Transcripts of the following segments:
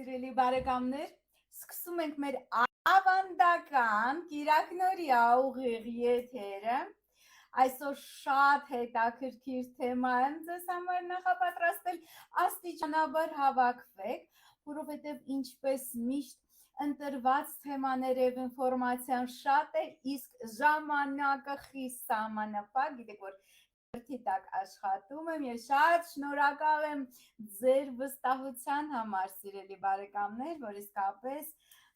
Սիրելի բարեկամներ, սկսում ենք մեր ավանդական Կիրակնորյա ուղիղ եթերը։ Այսօր շատ հետաքրքիր թեմա եմ ձեզ համար նախապատրաստել, աստիճանաբար հավաքվեք, որովհետև ինչպես միշտ ընտրված թեմաներև ինֆորմացիան շատ է, իսկ ժամանակը խիստ սահմանափակ, գիտեք որ հերթի տակ աշխատում եմ եւ շատ շնորհակալ եմ ձեր վստահության համար, սիրելի բարեկամներ, որ իսկապես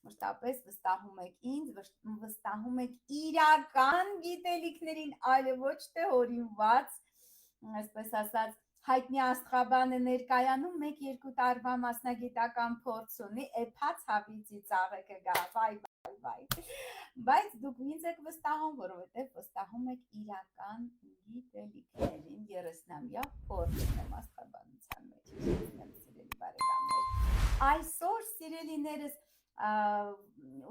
մշտապես վստահում եք ինձ, վստահում եք իրական գիտելիքներին, այլ ոչ թե հորինված, այսպես ասած, հայտնի աստղաբանը ներկայանում 1-2 տարվա մասնագիտական փորձ ունի, էփած հավիցի ծաղեկը գա, վայ, բայց դուք ինձ եք վստահում, որովհետև վստահում եք իրական գիտելիքներին, 30-ամյա փորձ ունեմ աստղաբանության մեջ, սիրելի բարեկամներ։ Այսօր, սիրելիներս,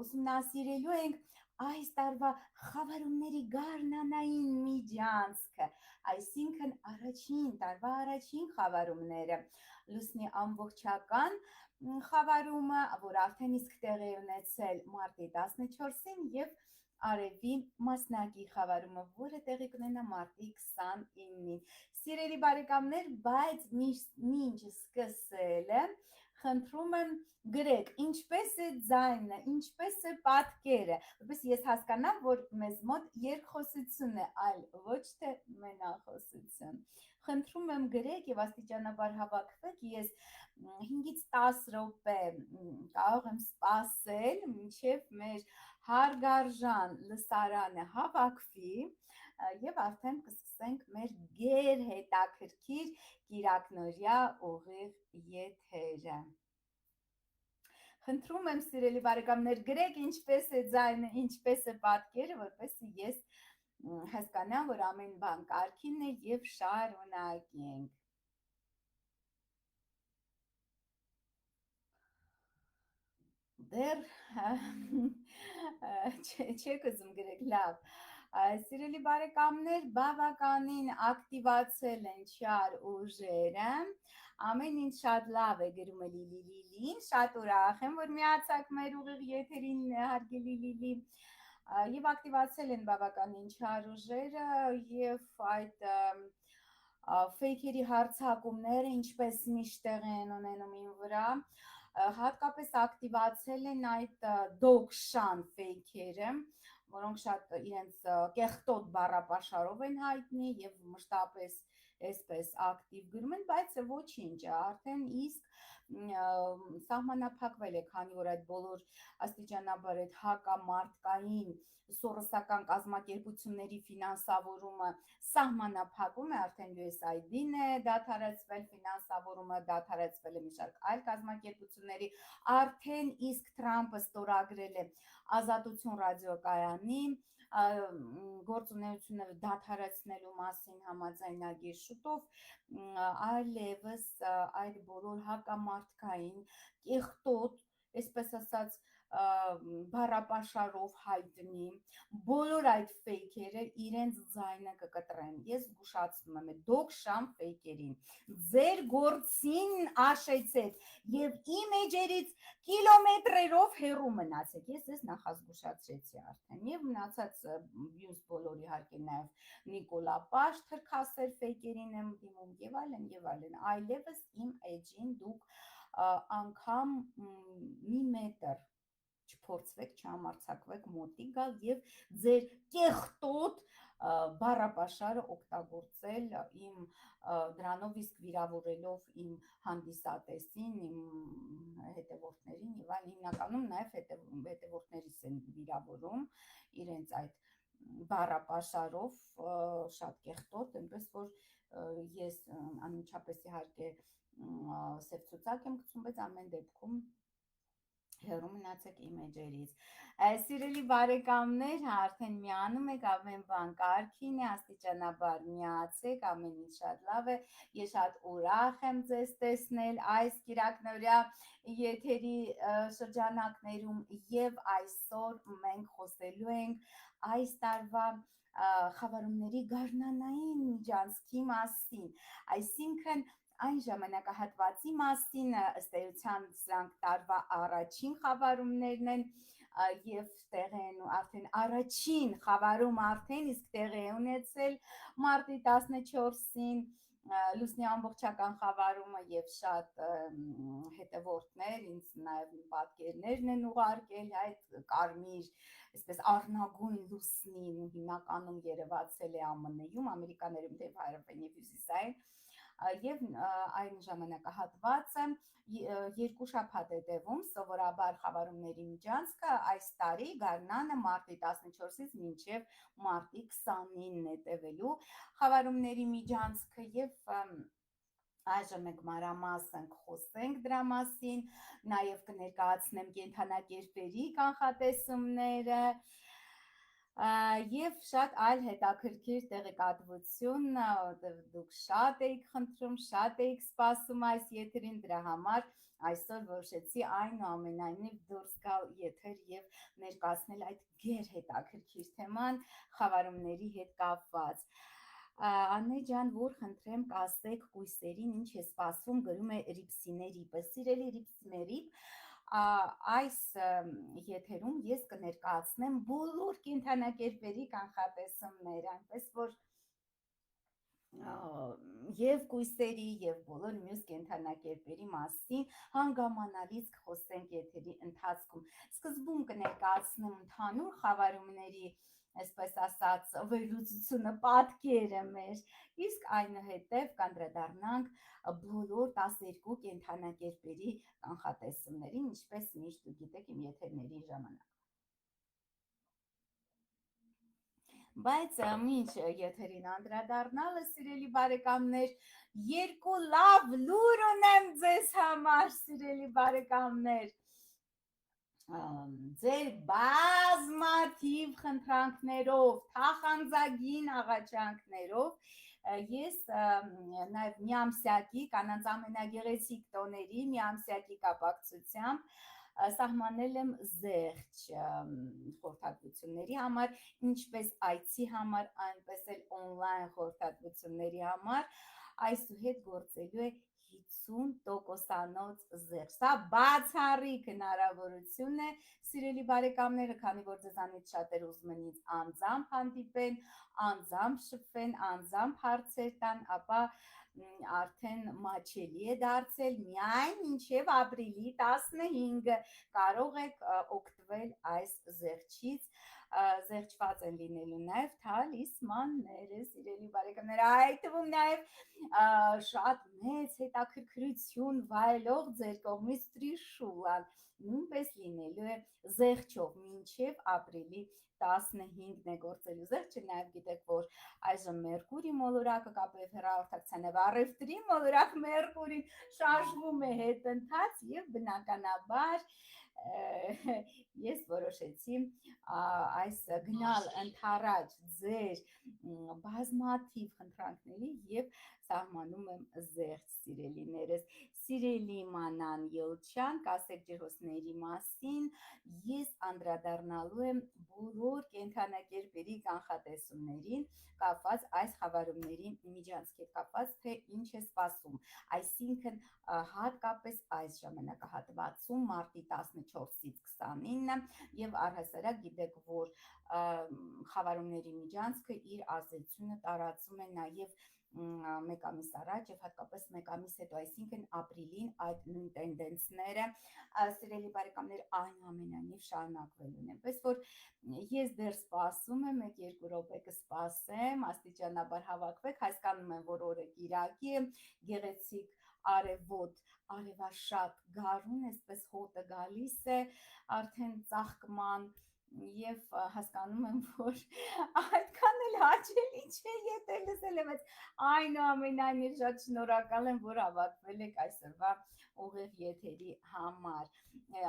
ուսումնասիրելու ենք այս տարվա խավարումների գարնանային միջանցքը, այսինքն տարվա առաջին խավարումները, լուսնի ամբողջական խավարումը, որ արդեն իսկ տեղի ունեցել մարտի 14-ին եւ արևի մասնակի խավարումը, որը տեղի կունենա մարտի 29-ին։ Սիրելի բարեկամներ, բայց մինչ սկսելը խնդրում եմ գրեք, ինչպես է ձայնը, ինչպես է պատկերը, որպես ես հասկանամ, որ մեզ մոտ երկխոսություն է, այլ ոչ թե մենախոսություն։ Խնդրում եմ գրեք եւ աստիճանաբար հավաքվեք, ես 5-ից 10 րոպե կարող եմ սպասել, մինչև մեր հարգարժան լսարանը հավաքվի եւ արդեն կսկսենք մեր գերհետաքրքիր Կիրակնորյա ուղիղ եթերը։ Խնդրում եմ, սիրելի բարեկամներ, գրեք ինչպես է ձայնը, ինչպես է պատկերը, որպեսզի ես հասկանամ, որ ամեն բան կարգին է եւ շարունակենք։ Դեռ չեք ուզում գրեք, լավ։ Սիրելի բարեկամներ, բավականին ակտիվացել են չար ուժերը, ամեն ինչ շատ լավ է, գրում է Լիլին, շատ ուրախ եմ, որ միացաք մեր ուղիղ եթերին, հարգելի Լիլի, եւ ակտիվացել են բավականին չար ուժերը եւ այդ ֆեյքերի հարձակումները ինչպես միշտ տեղի են ունենում իմ վրա, հատկապես ակտիվացել են այդ դոգշան ֆեյքերը, որոնք շատ իրենց կեղտոտ բառապաշարով են հայտնի եւ մշտապես այսպես ակտիվ գրում են, բայց ոչինչ, արդեն իսկ սահմանափակվել է, քանի որ այդ բոլոր աստիճանաբար այդ հակամարտկային սորոսական կազմակերպությունների ֆինանսավորումը սահմանափակում է, արդեն USAID-ն է դադարեցվել, ֆինանսավորումը դադարեցվել է մի շարք այլ կազմակերպությունների, արդեն իսկ Թրամփը ստորագրել է Ազատություն ռադիոկայանի գործունեությունը դադարեցնելու մասին համաձայնագիր շուտով այլևս այդ բոլոր հակամարտկային կեղտոտ, այսպես ասած, բառապաշարով հայտնի բոլոր այդ ֆեյքերը իրենց ձայնը կկտրեն։ Ես զգուշացնում եմ դոգշան ֆեյքերին, ձեր գործին աշեցեք եւ իմ էջերից կիլոմետրերով հեռու մնացեք։ Ես ձեզ նախազգուշացրեցի արդեն եւ մնացած մյուս բոլոր իհարկե նաեւ Նիկոլա Պաշ թրքասեր ֆեյքերին եմ դիմում եւ այլն, այլևս իմ էջին դուք անգամ մի մետր չփորձվեք, չհամարձակվեք մոտիկ գալ եւ ձեր կեղտոտ բառապաշարը օգտագործել իմ դրանով իսկ վիրավորելով իմ հանդիսատեսին, իմ հետևորդներին եւ այլն, հիմնականում նաեւ հետևորդներիս են վիրավորում իրենց այդ բառապաշարով շատ կեղտոտ, այնպես որ ես անմիջապես իհարկե սև ցուցակ եմ գցում, բայց ամեն դեպքում հեռու մնացեք իմ էջերից։ Սիրելի բարեկամներ, արդեն միանում եք, ամեն բան կարգին է, աստիճանաբար միացեք, ամեն ինչ շատ լավ է, ես շատ ուրախ եմ ձեզ տեսնել այս Կիրակնորյա եթերի շրջանակներում եւ այսօր մենք խոսելու ենք այս տարվա խավարումների գարնանային միջանցքի մասին, այսինքն Այն ժամանակահատվածի մասին ըստ էության սրանք տարվա առաջին խավարումներն են եւ տեղի են արդեն առաջին խավարում արդեն իսկ տեղի է ունեցել մարտի 14-ին լուսնի ամբողջական խավարումը եւ շատ հետևորդներ ինձ նաեւ պատկերներն են ուղարկել այդ կարմիր այսպես առնագույն լուսնին հիմնականում երևացել է ԱՄՆ-ում, ամերիկաներում դեպ հարավային եւ հյուսիսային եւ այն ժամանակահատվածը երկու շաբաթ է տևում սովորաբար խավարումների միջանցքը այս տարի գարնանը մարտի 14-ից մինչև մարտի 29-ն է տևելու խավարումների միջանցքը եւ այժմ մենք մանրամասն խոսենք դրա մասին, նաև կներկայացնեմ կենդանակերպերի կանխատեսումները եւ շատ այլ հետաքրքիր տեղեկատվություն, դուք շատ եք խնդրում, շատ եք սպասում այս եթերին, դրա համար այսօր որոշեցի այնուամենայնիվ դուրս գալ եթեր եւ ներկայացնել այդ գերհետաքրքիր թեման խավարումների հետ կապված։ Աննե ջան, որ խնդրեմ կասեք կույսերին ինչ է սպասվում, գրում է Ռիպսիներիպը, սիրելի Ռիպսիներիպ, այս եթերում ես կներկայացնեմ բոլոր կենդանակերպերի կանխատեսումները, այնպես որ եւ կույսերի եւ բոլոր մյուս կենդանակերպերի մասին հանգամանալից կխոսենք եթերի ընթացքում։ Սկզբում կներկայացնեմ ընդհանուր խավարումների այսպես ասած վերլուծությունը պատկերը մեր, իսկ այնուհետև կանդրադառնանք բոլոր 12 կենդանակերպերի կանխատեսումներին, ինչպես միշտ դուք գիտեք իմ եթերների ժամանակ։ Բայց ինչ եթերին անդրադառնալը, սիրելի բարեկամներ, երկու լավ լուր ունեմ ձեզ համար, սիրելի բարեկամներ։ Ձեր բազմաթիվ խնդրանքներով, թախանձագին աղաչանքներով ես նաև միամսյակի կանանց ամենագեղեցիկ տոների միամսյակի կապակցությամբ սահմանել եմ զեղչ խորհրդատվությունների համար, ինչպես այցի համար, այնպես էլ on-line խորհրդատվությունների համար այսուհետ գործելու է 50%-անոց զեղչ։ Սա բացառիկ հնարավորություն է, սիրելի բարեկամները, քանի որ ձեզանից շատերը ուզում են ինձ անձամբ հանդիպեն, անձամբ շփվեն, անձամբ հարցեր տան, ապա արդեն մաչելի է դարձել միայն մինչև ապրիլի 15 կարող եք օգտվել այս զեղչից, զեղչված են լինելու նաև թալիսմանները, սիրելի բարեկամներ, այդ թվում նաև շատ մեծ հետաքրքրություն վայելող ձեր կողմից տրիշուլան նույնպես լինելու է զեղչով մինչև ապրիլի 15-ն է գործելու զեղչը, նաև գիտեք, որ այժմ Մերկուրի մոլորակը կապև հեռահաղորդակցության եւ առևտրի մոլորակ Մերկուրին շարժվում է հետընթաց եւ բնականաբար ես որոշեցի այս գնալ ընթառաջ ձեր բազմաթիվ խնդրանքների եւ սահմանում եմ զեղչ, սիրելիներս, սիրելի Մանան Ելչյան, կասեք ջրհոսների մասին, ես անդրադառնալու եմ բոլոր կենդանակերպերի կանխատեսումներին կապված այս խավարումների միջանցքի կապված, թե ինչ է սպասում, այսինքն հատկապես այս ժամանակահատվածում մարտի 14-ից 29-ը եւ առհասարակ գիտեք, որ խավարումների միջանցքը իր ազդեցությունը տարածում է նաեւ մեկ ամիս առաջ եւ հատկապես մեկ ամիս հետո, այսինքն ապրիլին այդ նույն տենդենսները սիրելի բարեկամներ այնուամենայնիվ շարունակվելու են, այնպես որ ես դեռ սպասում եմ 1-2 րոպե կսպասեմ, աստիճանաբար հավաքվեք, հասկանում եմ, որ օրը կիրակի է, գեղեցիկ արևոտ, արևաշատ գարուն, այսպես հոտը գալիս է արդեն ծաղկման եւ հասկանում եմ, որ այդքան էլ հաճելի չէ, եթե լսել եմ, այնուամենայնիվ շատ շնորհակալ եմ, որ հավաքվել եք այսօրվա ուղիղ եթերի համար։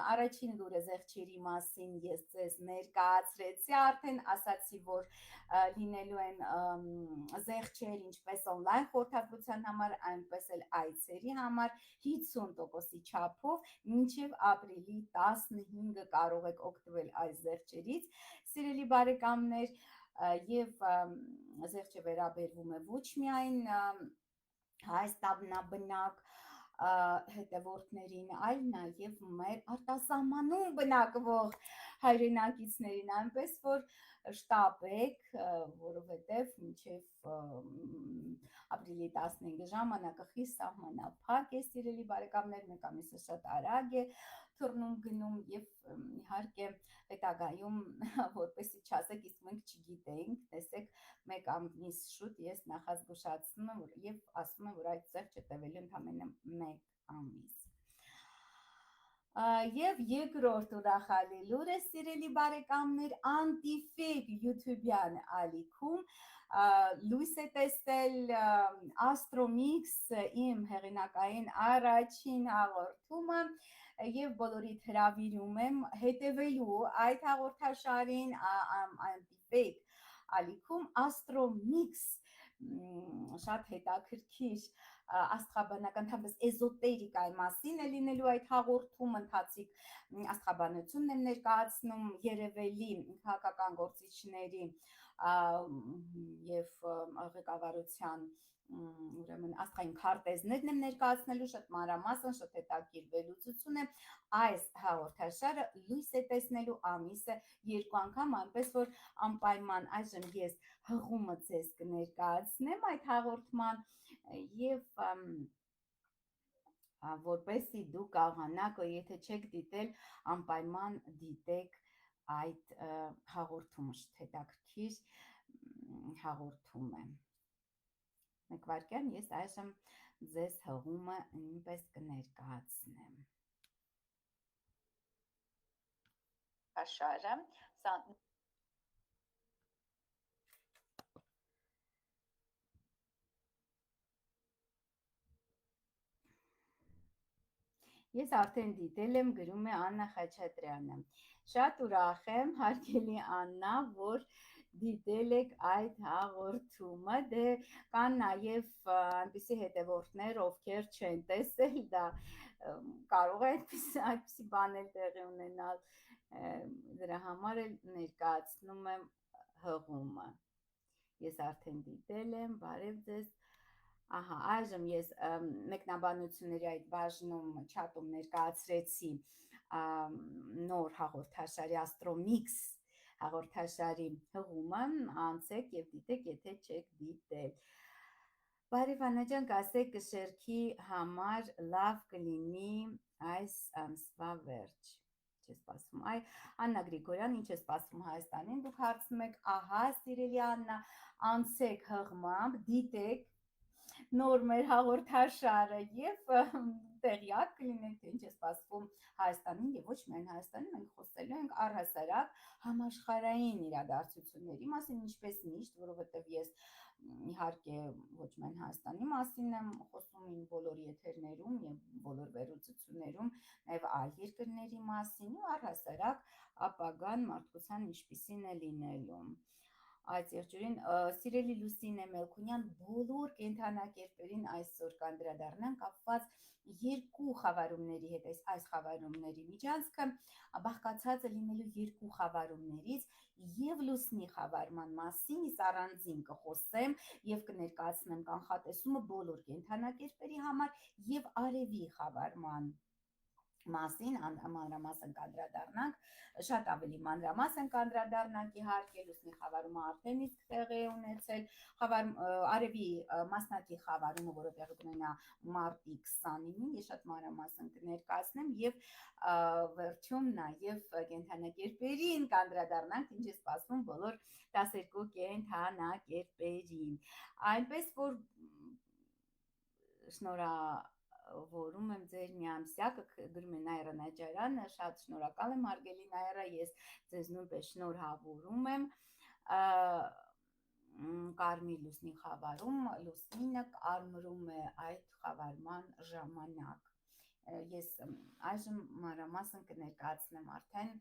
Առաջին լուրը զեղչերի մասին ես ձեզ ներկայացրեցի, արդեն ասացի, որ լինելու են զեղչեր ինչպես on-line խորհրդատվության համար, այնպես էլ այցերի համար 50%-ի չափով մինչև ապրիլի 15-ը կարող եք օգտվել այս զեղչերից, սիրելի բարեկամներ, եւ զեղչը վերաբերվում է ոչ միայն հայ ստաբնաբնակ հետևորդներին, այլ նաև մեր արտասահմանում բնակվող հայրենակիցներին, այնպես որ շտապեք, որովհետև մինչև ապրիլի 15 ժամանակը խիստ սահմանափակ է, սիրելի բարեկամներ, մեկ ամիսը շատ արագ է թռնում գնում եւ իհարկե հետագայում որպեսի չասեք, իսկ մենք չգիտեինք, տեսեք, մեկ ամիս շուտ ես նախազգուշացնում եմ եւ ասում եմ, որ այդ ծեղ չտևելու ընդամենը մեկ ամիս։ Եվ երկրորդ ուրախալի լուրը, սիրելի բարեկամներ, Anti-Fake YouTube-յան ալիքում լույս է տեսել Astromix իմ հեղինակային առաջին հաղորդումը եւ բոլորիդ հրավիրում եմ հետևելու այդ հաղորդաշարին Anti-Fake ալիքում Astromix շատ հետաքրքիր աստղաբանական թափս էզոտերիկայի մասին է լինելու այդ հաղորդում, ընթացիկ աստղաբանությունն եմ ներկայացնում երևելի քաղաքական գործիչների եւ ղեկավարության ուրեմն աստղային քարտեզներն եմ ներկայացնելու, շատ մանրամասն, շատ հետաքրքիր վերլուծություն է այս հաղորդաշարը լույս է տեսնելու ամիսը 2 անգամ, այնպես որ անպայման այժմ ես հղումը ձեզ կներկայացնեմ այդ հաղորդման եւ որպեսզի դուք կարողանաք, եթե չեք դիտել, անպայման դիտեք այդ հաղորդումը, շատ հետաքրքիր հաղորդում է։ Մեկ վայրկյան, ես այժմ ձեզ հղումը նույնպես կներկայացնեմ։ Աշխարհը Ես արդեն դիտել եմ, գրում է Աննա Խաչատրյանը։ Շատ ուրախ եմ, հարգելի Աննա, որ դիտել եք այդ հաղորդումը, դե կան նաև այնպիսի հետևորդներ, ովքեր չեն տեսել, դա կարող է այդպիսի բաներ տեղի ունենալ, դրա համար էլ ներկայացնում եմ հղումը։ Ես արդեն դիտել եմ, բարև ձեզ։ Ահա, այժմ ես մեկնաբանությունների այդ բաժնում չաթում ներկայացրեցի նոր հաղորդաշարի Astromix հաղորդաշարի հղումը, անցեք եւ դիտեք, եթե չեք դիտել։ Բարև Աննա ջան, կասեք կշերքի համար լավ կլինի այս ամսվա վերջ։ Չէ սպասում։ Այ Աննա Գրիգորյան, ինչ է սպասում Հայաստանին, դուք հարցնում եք, ահա, սիրելի Աննա, անցեք հղմամբ, դիտեք նոր մեր հաղորդաշարը եւ տեղյակ կլինենք, թե ինչ է սպասվում Հայաստանին եւ ոչ միայն Հայաստանին, մենք խոսելու ենք առհասարակ համաշխարհային իրադարձությունների մասին, ինչպես միշտ, որովհետեւ ես իհարկե ոչ միայն Հայաստանի մասին եմ խոսում իմ բոլոր եթերներում եւ բոլոր վերլուծություններում, նաեւ այլ երկրների մասին ու առհասարակ ապագան մարդկության ինչպիսին է լինելու։ Այդ երջուրին, սիրելի Լուսինե Մելքոնյան, բոլոր կենդանակերպերին այսօր կանդրադառնան կապված երկու խավարումների հետ, այս խավարումների միջանցքը բաղկացած է լինելու երկու խավարումներից եւ Լուսնի խավարման մասին ես առանձին կխոսեմ եւ կներկայացնեմ կանխատեսումը բոլոր կենդանակերպերի համար եւ արևի խավարման մասին մանրամասն կանդրադառնանք, շատ ավելի մանրամասն կանդրադառնանք իհարկե Լուսնի խավարումը արդեն իսկ տեղի է ունեցել, արևի մասնակի խավարումը, որը տեղի կունենա մարտի 29-ին, ես շատ մանրամասն կներկայացնեմ եւ վերջում նաեւ կենդանակերպերին կանդրադառնանք, ինչ է սպասվում բոլոր 12 կենդանակերպերին, այնպես որ շնորհավորում եմ ձեր միամսյակը, գրում է Նայրա Նաջարյանը, շատ շնորհակալ եմ հարգելի Նայրա, ես ձեզ նույնպես շնորհավորում եմ։ Կարմիր Լուսնի խավարում Լուսինը կարմրում է այդ խավարման ժամանակ։ Ես այժմ մանրամասն կներկայացնեմ, արդեն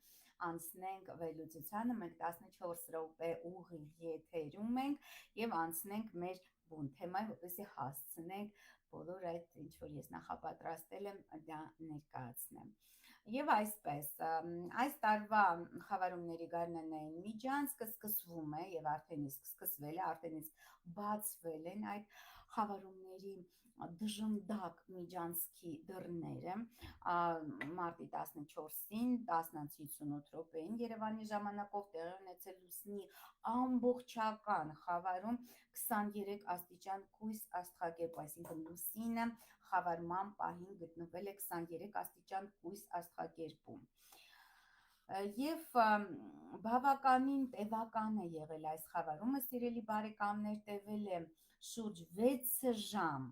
անցնենք վերլուծությանը, մենք 14 րոպե ուղիղ եթերում ենք եւ անցնենք մեր բուն թեմայի, որպեսզի հասցնենք բոլոր այդ ինչ որ ես նախապատրաստել եմ դա ներկայացնեմ։ Եվ այսպես, այս տարվա խավարումների գարնանային միջանցքը սկսվում է եւ արդեն իսկ սկսվել է, արդեն իսկ բացվել են այդ խավարումների դժնդակ միջանցքի դռները մարտի 14-ին 10:58 րոպեին Երևանի ժամանակով տեղի ունեցել լուսնի ամբողջական խավարում 23 աստիճան կույս աստղագետ, այսինքն լուսինը խավարման պահին գտնվել է 23 աստիճան կույս աստղագերբում։ Եվ բավականին տևական է եղել այս խավարումը, սիրելի բարեկամներ, տևել է շուրջ 6 ժամ։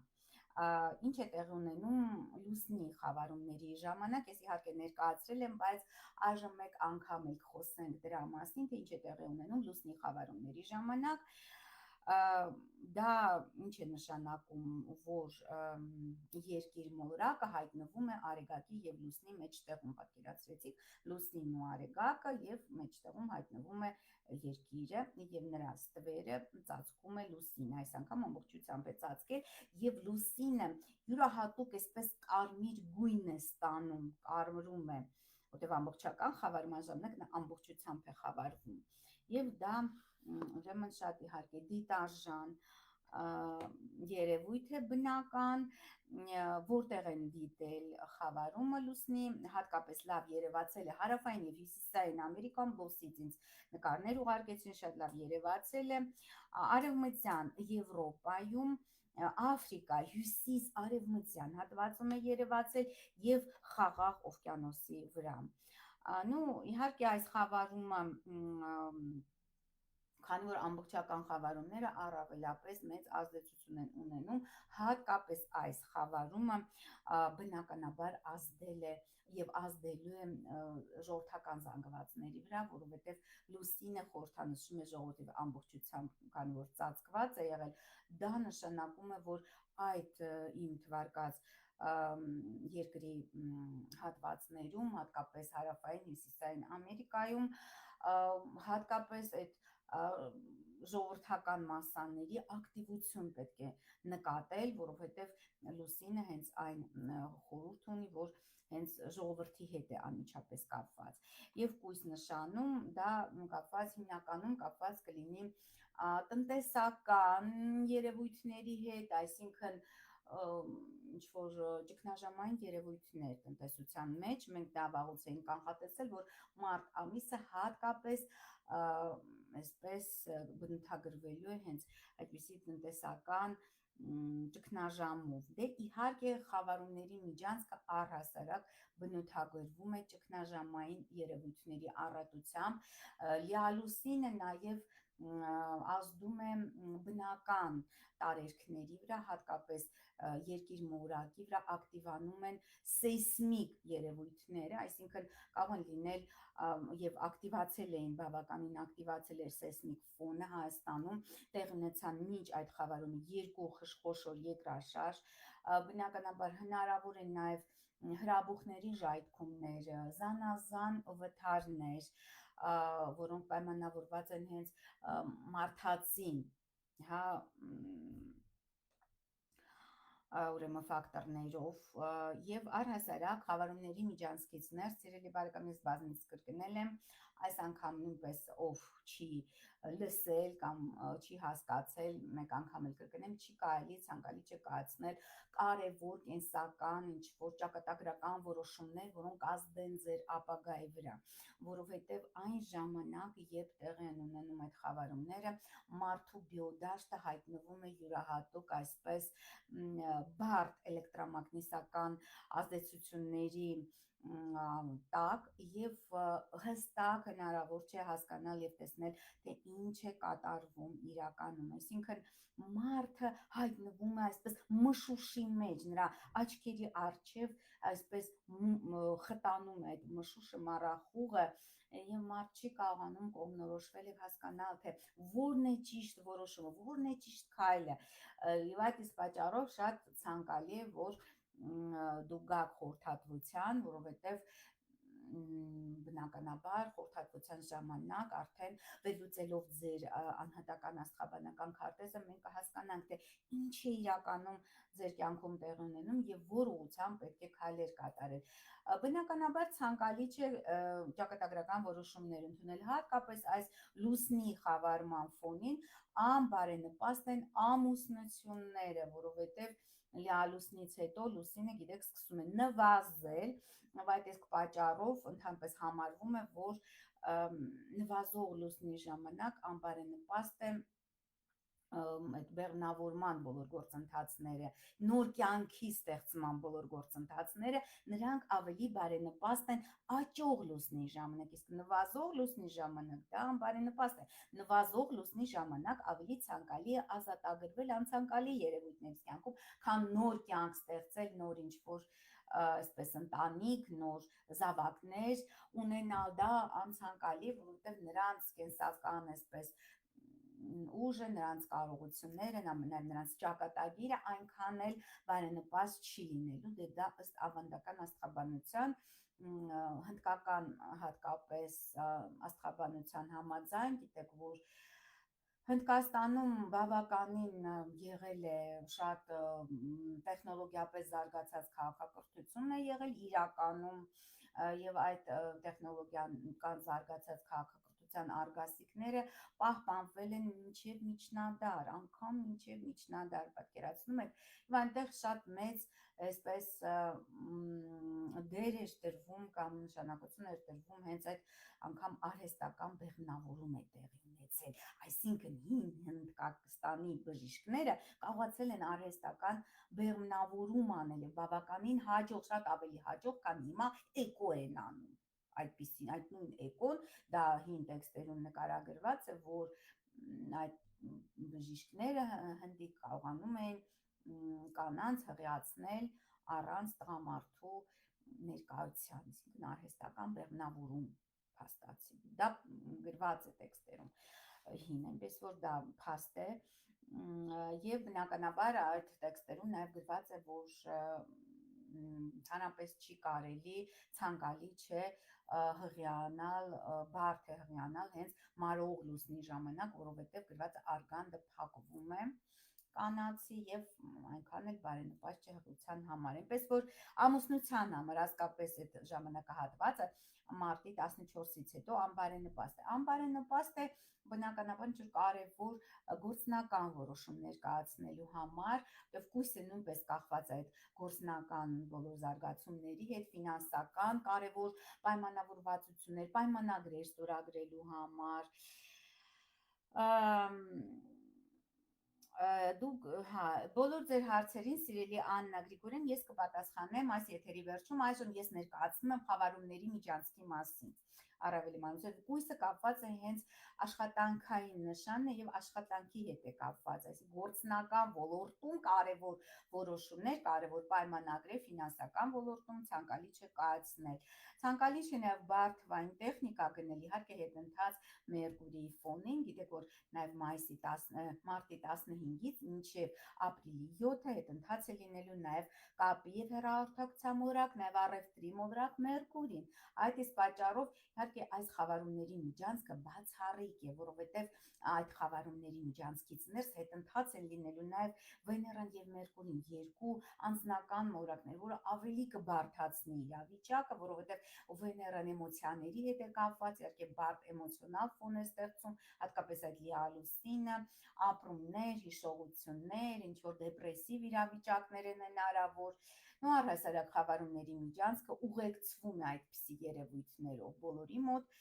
Ինչ է տեղի ունենում լուսնի խավարումների ժամանակ, ես իհարկե ներկայացրել եմ, բայց այժմ մեկ անգամ էլ խոսենք դրա մասին, թե ինչ է տեղի ունենում լուսնի խավարումների ժամանակ։ Դա ինչ է նշանակում, որ երկիր մոլորակը հայտնվում է արեգակի եւ լուսնի մեջտեղում, պատկերացրեցիք լուսնին ու արեգակը եւ մեջտեղում հայտնվում է երկիրը եւ նրա ստվերը ծածկում է լուսինը, այս անգամ ամբողջությամբ է ծածկել եւ լուսինը յուրահատուկ այսպես կարմիր գույն է ստանում, կարմրում է, որտեղ ամբողջական խավարման ժամանակ նա ամբողջությամբ է խավարվում եւ դա ուրեմն շատ իհարկե դիտարժան երևույթ է բնական, որտեղ են դիտել խավարումը լուսնի, հատկապես լավ երևացել է հարավային եւ հյուսիսային Ամերիկան, բոսից ինձ նկարներ ուղարկեցին, շատ լավ երևացել է արևմտյան Եվրոպայում, Աֆրիկա, հյուսիս-արևմտյան հատվածում է երևացել եւ Խաղաղ օվկիանոսի վրա։ Իհարկե այս խավարումը քանի որ ամբողջական խավարումները առավելապես մեծ ազդեցություն են ունենում, հատկապես այս խավարումը բնականաբար ազդել է եւ ազդելու է ժողովրդական զանգվածների վրա, որովհետեւ լուսինը խորհրդանշում է ժողովրդի ամբողջությամբ, քանի որ ծածկված է եղել, դա նշանակում է, որ այդ իմ թվարկած երկրի հատվածներում, հատկապես հարավային հյուսիսային Ամերիկայում, հատկապես այդ ժողովրդական մասսաների ակտիվություն պետք է նկատել, որովհետև լուսինը հենց այն խորհուրդ ունի, որ հենց ժողովրդի հետ է անմիջապես կապված։ Եվ կույս նշանում դա կապված հիմնականում կապված կլինի տնտեսական երևույթների հետ, այսինքն ինչ որ ճգնաժամային երևույթներ տնտեսության մեջ, մենք դա վաղուց էինք կանխատեսել, որ մարտ ամիսը հատկապես այսպես բնութագրվելու է հենց այդպիսի տնտեսական ճգնաժամով։ Դե իհարկե խավարումների միջանցքը առհասարակ բնութագրվում է ճգնաժամային երևույթների առատությամբ, լիալուսինը նաև ազդում է բնական տարերքների վրա, հատկապես երկիր մոլորակի վրա ակտիվանում են սեյսմիկ երևույթները, այսինքն կարող են լինել եւ ակտիվացել էին, բավականին ակտիվացել էր սեյսմիկ ֆոնը Հայաստանում, տեղի ունեցան մինչ այդ խավարումը 2 խոշոր երկրաշարժ, բնականաբար հնարավոր է նաեւ հրաբուխների ժայթքումներ, զանազան վթարներ, որոնք պայմանավորված են հենց մարդածին, հա, ուրեմն ֆակտորներով եւ առհասարակ խավարումների միջանցքից ներս, սիրելի բարեկամներ, բազմից կրկնել եմ, այս անգամ նույնպես ով չի լսել կամ չի հասկացել, մեկ անգամ էլ կրկնեմ, չի կարելի ցանկալի չկայացնել կարևոր կենսական ինչ որ ճակատագրական որոշումներ, որոնք ազդեն ձեր ապագայի վրա, որովհետև այն ժամանակ, երբ տեղի են ունենում այդ խավարումները, մարդու բիոդաշտը հայտնվում է յուրահատուկ այսպես բարդ էլեկտրամագնիսական ազդեցությունների տակ եւ հստակ հնարավոր չէ հասկանալ եւ տեսնել, թե ինչ է կատարվում իրականում, այսինքն մարդը հայտնվում է այսպես մշուշի մեջ, նրա աչքերի առջև այսպես խտանում է այդ մշուշը, մառախուղը եւ մարդ չի կարողանում կողմնորոշվել եւ հասկանալ, թե որն է ճիշտ որոշումը, որն է ճիշտ քայլը, եւ այդ իսկ պատճառով շատ ցանկալի է, որ դուք գաք խորհրդատվության, որովհետև բնականաբար խորհրդատվության ժամանակ արդեն վերլուծելով ձեր անհատական աստղաբանական քարտեզը մենք կհասկանանք, թե ինչ է իրականում ձեր կյանքում տեղի ունենում եւ որ ուղղությամբ պետք է քայլեր կատարել։ Բնականաբար ցանկալի չէ ճակատագրական որոշումներ ընդունել, հատկապես այս լուսնի խավարման ֆոնին անբարենպաստ են ամուսնությունները, որովհետեւ լուսնից հետո լուսինը գիտեք սկսում է նվազել, այդ իսկ պատճառով ընդհանրապես համարվում է, որ նվազող լուսնի ժամանակ անբարենպաստ է այդ բեղմնավորման բոլոր գործընթացները, նոր կյանքի ստեղծման բոլոր գործընթացները, նրանք ավելի բարենպաստ են աճող լուսնի ժամանակ, իսկ նվազող լուսնի ժամանակ դա անբարենպաստ է։ Նվազող լուսնի ժամանակ ավելի ցանկալի է ազատագրվել անցանկալի երևույթներից կյանքում, քան նոր կյանք ստեղծել, նոր ինչ-որ այսպես ընտանիք, նոր զավակներ ունենալ, դա անցանկալի, որովհետև նրանց կենսական այսպես ուժը, նրանց կարողությունները, նաև նրանց ճակատագիրը այնքան էլ բարենպաստ չի լինելու, դե դա ըստ ավանդական աստղաբանության հնդկական հատկապես աստղաբանության համաձայն, գիտեք, որ Հնդկաստանում բավականին եղել է շատ տեխնոլոգիապես զարգացած քաղաքակրթություն է եղել իրականում եւ այդ տեխնոլոգիական զարգացած քաղաքակրթության արգասիքները պահպանվել են մինչև միջնադար, անգամ մինչև միջնադար, պատկերացնում եք, եւ այնտեղ շատ մեծ այսպես դեր էր տրվում կամ նշանակություն էր տրվում հենց այդ անգամ արհեստական բեղմնավորում է տեղի ունեցել, այսինքն հին Հնդկաստանի բժիշկները կարողացել են արհեստական բեղմնավորում անել եւ բավականին հաջող, շատ ավելի հաջող, քան հիմա էկո են անում, այդպիսին, այդ նույն էկոն, դա հին տեքստերում նկարագրված է, որ այդ բժիշկները հնդիկ կարողանում են կանանց հղիացնել առանց տղամարդու ներկայության, այսինքն արհեստական բեղմնավորում փաստացի։ Դա գրված է տեքստերում հին, այնպես որ դա փաստ է եւ բնականաբար այդ տեքստերում նաեւ գրված է, որ ցանապես չի կարելի, ցանկալի չէ հղիանալ, բարդ է հղիանալ հենց մարող լուսնի ժամանակ, որովհետև գրված արգանդը փակվում է կանացի եւ այնքան էլ բարենպաստ չէ հղիության համար։ Այնպես որ ամուսնության համար հատկապես այդ ժամանակահատվածը մարտի 14-ից հետո անբարենպաստ է։ Անբարենպաստ է բնականաբար ինչ-որ կարևոր գործնական որոշումներ կայացնելու համար, եւ կույսը նույնպես կախված է այդ գործնական բոլոր զարգացումների հետ, ֆինանսական կարևոր պայմանավորվածություններ, պայմանագրեր ստորագրելու համար, դուք հա բոլոր ձեր հարցերին սիրելի Աննա Գրիգորյան ես կպատասխանեմ այս եթերի վերջում այժմ ես ներկայացնում եմ խավարումների միջանցքի մասին առավել մանուկ կույսը կապված է հենց աշխատանքային նշանն է եւ աշխատանքի հետ է կապված այսինքն գործնական ոլորտում կարևոր որոշումներ կարևոր պայմանագրեր ֆինանսական ոլորտում ցանկալի չէ կայացնել ցանկալի չէ նաեւ բարդվային տեխնիկա գնել իհարկե հետընթաց Մերկուրիի ֆոնին գիտեք որ նաեւ մարտի 15-ից մինչև ապրիլի 7-ը հետընթաց է լինելու նաև կապի եւ հեռահաղորդակցության մոլորակ, նաև առևտրի մոլորակ Մերկուրին։ Այդ իսկ պատճառով իհարկե այս խավարումների միջանցքը բացառիկ է, որովհետև այդ խավարումների միջանցքից ներս հետընթաց են լինելու նաև Վեներան եւ Մերկուրին, երկու անձնական մոլորակներ, որը ավելի կբարդացնի իրավիճակը, որովհետև Վեներան էմոցիաների հետ է կապված, իհարկե բարդ էմոցիոնալ ֆոն է ստեղծում, հատկապես այդ լիալուսինը, ապրումներ, հիշողություններ, ինչ-որ դեպրեսիվ իրավիճակներ են հնարավոր, նո առհասարակ խավարումների միջանցքը ուղեկցվում է այդպիսի երևույթներով բոլորի մոտ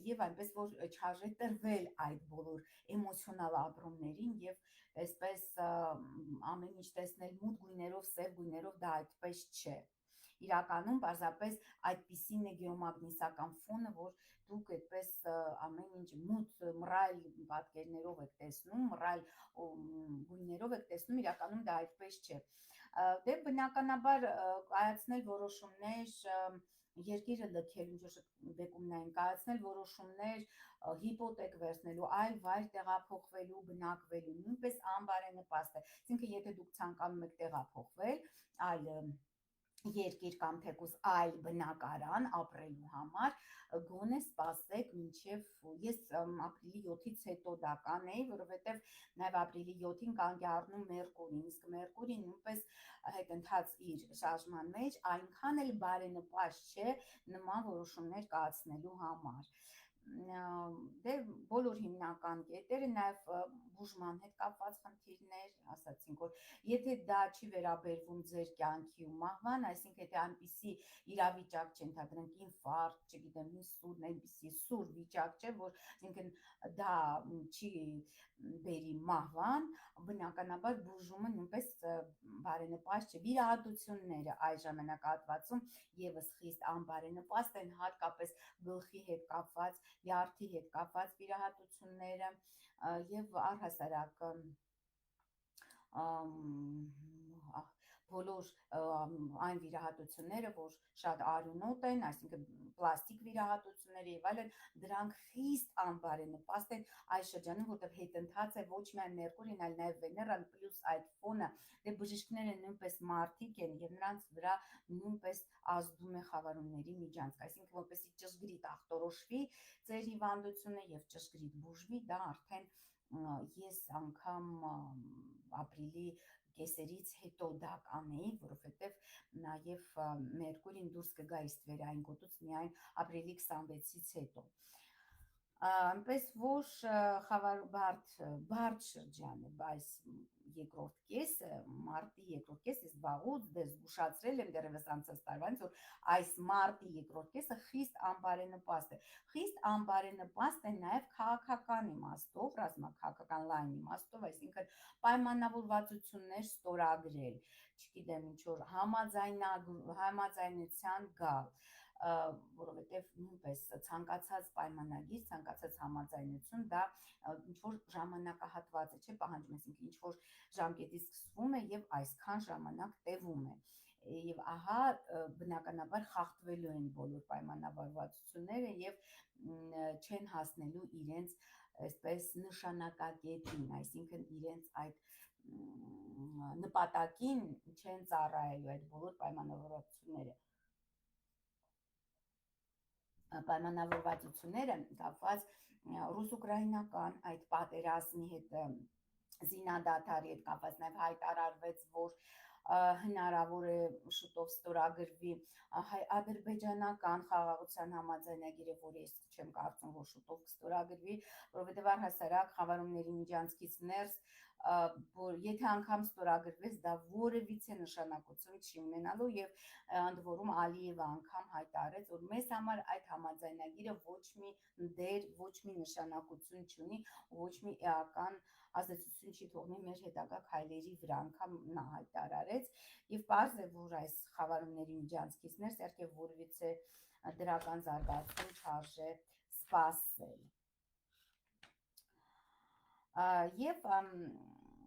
եւ այնպես որ չարժե տրվել այդ բոլոր էմոցիոնալ ապրումներին եւ այսպես ամեն ինչ տեսնել մութ գույներով, սև գույներով դա այդպես չէ։ Իրականում պարզապես այդպիսին է գեոմագնիսական ֆոնը, որ դուք այդպես ամեն ինչ մութ մռայլ պատկերներով եք տեսնում, մռայլ գույներով եք տեսնում, իրականում դա այդպես չէ։ Դե բնականաբար կայացնել որոշումներ երկիրը լքելու ինչ-որ բեկումնային կայացնել որոշումներ հիպոթեք վերցնելու, այլ վայր տեղափոխվելու, բնակվելու, նույնպես անբարենպաստ է։ Այսինքն եթե դուք ցանկանում եք տեղափոխվել այլ երկիր կամ թեկուզ այլ բնակարան ապրելու համար գոնե սպասեք մինչև ես ապրիլի 7-ից հետո դա կանեի, որովհետև նաև ապրիլի 7-ին կանգ է առնում Մերկուրին, իսկ Մերկուրին նույնպես հետընթաց իր շարժման մեջ այնքան էլ բարենպաստ չէ նման որոշումներ կայացնելու համար։ Դե բոլոր հիմնական կետերը նաև բուժման հետ կապված խնդիրներ, ասացինք, որ եթե դա չի վերաբերվում ձեր կյանքի ու մահվան, այսինքն եթե այնպիսի իրավիճակ չէ, ընդհանրենք ինֆարկտ, չգիտեմ, ինսուլտ, այնպիսի սուր վիճակ չէ, որ այսինքն դա չի բերի մահվան, բնականաբար բուժումը նույնպես բարենպաստ չէ։ Վիրահատությունները այս ժամանակահատվածում եւս խիստ անբարենպաստ են, հատկապես գլխի հետ կապված, յարդի հետ կապված վիրահատությունները եւ առհասարակ բոլոր այն վիրահատությունները, որ շատ արյունոտ են, այսինքն պլաստիկ վիրահատությունները եւ այլն, դրանք խիստ անբարենպաստ են այս շրջանում, որտեղ հետընթաց է ոչ միայն Մերկուրին, այլ նաեւ Վեներան, պլյուս այդ ֆոնը, դե բժիշկները նույնպես մարդիկ են եւ նրանց վրա նույնպես ազդում է խավարումների միջանցք, այսինքն որպեսզի ճշգրիտ ախտորոշվի ձեր հիվանդությունը եւ ճշգրիտ բուժվի, դա արդեն ես անգամ ապրիլի կեսերից հետո դա կանեի, որովհետև նաև Մերկուրին դուրս կգա իր ստվերային գոտուց միայն ապրիլի 26-ից հետո։ Այնպես որ բարդ շրջան է, բայց երկրորդ կեսը, մարտի երկրորդ կեսը ես վաղուց զգուշացրել եմ դեռևս անցած տարվանից, որ այս մարտի երկրորդ կեսը խիստ անբարենպաստ է։ Խիստ անբարենպաստ է նաև քաղաքական իմաստով, ռազմաքաղաքական լայն իմաստով, այսինքն պայմանավորվածություններ ստորագրել, չգիտեմ ինչ որ համաձայնության գալ, որովհետև նույնպես ցանկացած պայմանագիր, ցանկացած համաձայնություն դա ինչ որ ժամանակահատված է, չէ, պահանջում, այսինքն ինչ որ ժամկետից սկսվում է եւ այսքան ժամանակ տևում է։ Եվ ահա բնականաբար խախտվելու են բոլոր պայմանավորվածությունները եւ չեն հասնելու իրենց այսպես նշանակակետին, այսինքն իրենց այդ նպատակին չեն ծառայելու այդ բոլոր պայմանավորվածությունները կապված ռուս-ուկրաինական այդ պատերազմի հետ, զինադադարի հետ կապված, նաև հայտարարվեց, որ հնարավոր է շուտով ստորագրվի հայ-ադրբեջանական խաղաղության համաձայնագիրը, որը ես չեմ կարծում, որ շուտով կստորագրվի, որովհետև առհասարակ խավարումների միջանցքից ներս, որ եթե անգամ ստորագրվեց, դա որևիցե նշանակություն չի ունենալու եւ ընդ որում Ալիևը անգամ հայտարարեց, որ մեզ համար այդ համաձայնագիրը ոչ մի դեր, ոչ մի նշանակություն չունի, ոչ մի էական ազդեցություն չի թողնի մեր հետագա քայլերի վրա, անգամ նա հայտարարեց եւ պարզ է, որ այս խավարումների միջանցքից ներս իհարկե որևիցե դրական զարգացում չարժե սպասել։ Եվ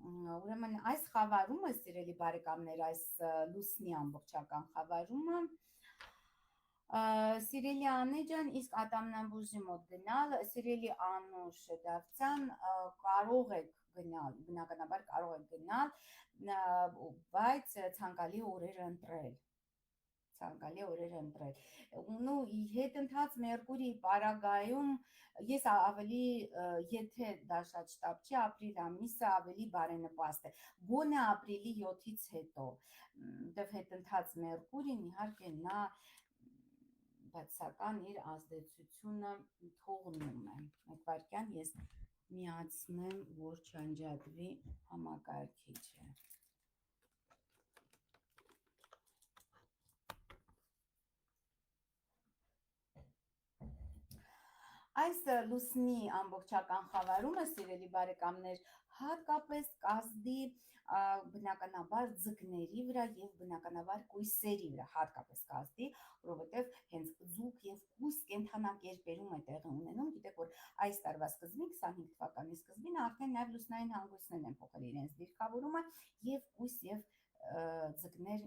ուրեմն այս խավարումը, սիրելի բարեկամներ, այս լուսնի ամբողջական խավարումը, սիրելի Անե ջան, իսկ Ատամնամբուժի մոտ գնալ, սիրելի Անուշ Դավթյան, կարող եք գնալ, բնականաբար կարող եք գնալ, բայց ցանկալի օրեր ընտրել։ Ու հետընթաց Մերկուրիի պարագայում ես ավելի, եթե դա շատ շտապ չի, ապրիլ ամիսը ավելի բարենպաստ է, գոնե ապրիլի 7-ից հետո, դեռ հետընթաց Մերկուրին իհարկե նա բացական իր ազդեցությունը թողնում է։ Մեկ վայրկյան ես միացնեմ, որ չանջատվի համակարգիչը։ Այս լուսնի ամբողջական խավարումը, սիրելի բարեկամներ, հատկապես կազդի բնականաբար ձկների վրա եւ բնականաբար կույսերի վրա, հատկապես կազդի, որովհետեւ հենց ձուկ եւ կույս կենդանակերպերում է տեղի ունենում, գիտեք որ այս տարվա սկզբին, 25 թվականի սկզբին արդեն նաեւ լուսնային հանգույցներն են փոխել իրենց դիրքավորումը եւ կույս եւ ձկներ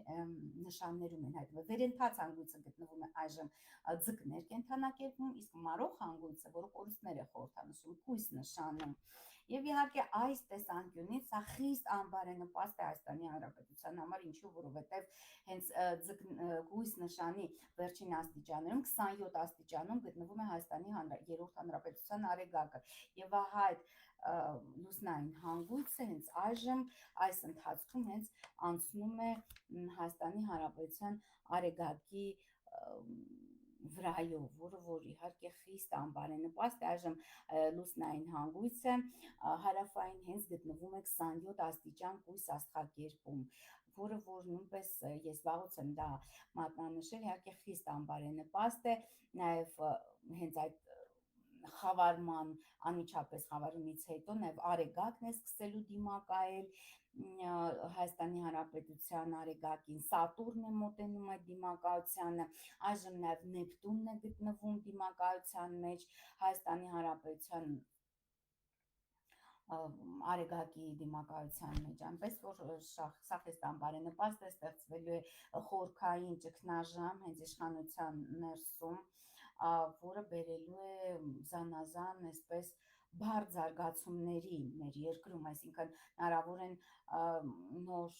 նշաններում են հայտնվել։ Վերընթաց հանգույցը գտնվում է այժմ ձկներ կենդանակերպում, իսկ մարող հանգույցը, որը կորուստներ է խորհրդանշում, կույս նշանում։ Եվ իհարկե այս տեսանկյունից սա խիստ անբարենպաստ է Հայաստանի Հանրապետության համար, ինչու որովհետև հենց գույս նշանի վերջին աստիճաններում 27 աստիճանում գտնվում է Հայաստանի երրորդ հանրապետության արեգակը եւ ահա այդ լուսնային հանգույցը հենց այժմ այս ընթացքում հենց անցնում է Հայաստանի Հանրապետության արեգակի վրայով, որը որ իհարկե խիստ անբարենպաստ է այժմ լուսնային հանգույցը հարավային հենց գտնվում է 27 աստիճան կույս աստղակերպում, որը որ նույնպես ես վաղուց եմ դա մատնանշել, իհարկե խիստ անբարենպաստ է, նաև հենց այդ խավարման անմիջապես խավարումից հետո նաև արեգակն է սկսելու դիմակայել Հայաստանի Հանրապետության արեգակին, Սատուրնն է մոտենում այդ դիմակայությանը, այժմ նաև Նեպտունն է գտնվում դիմակայության մեջ Հայաստանի Հանրապետության արեգակի դիմակայության մեջ, այնպես որ սա խիստ անբարենպաստ է, ստեղծվելու է խորքային ճգնաժամ հենց իշխանության ներսում, որը բերելու է զանազան այսպես բարձ զարգացումների մեր երկրում, այսինքն հնարավոր են նոր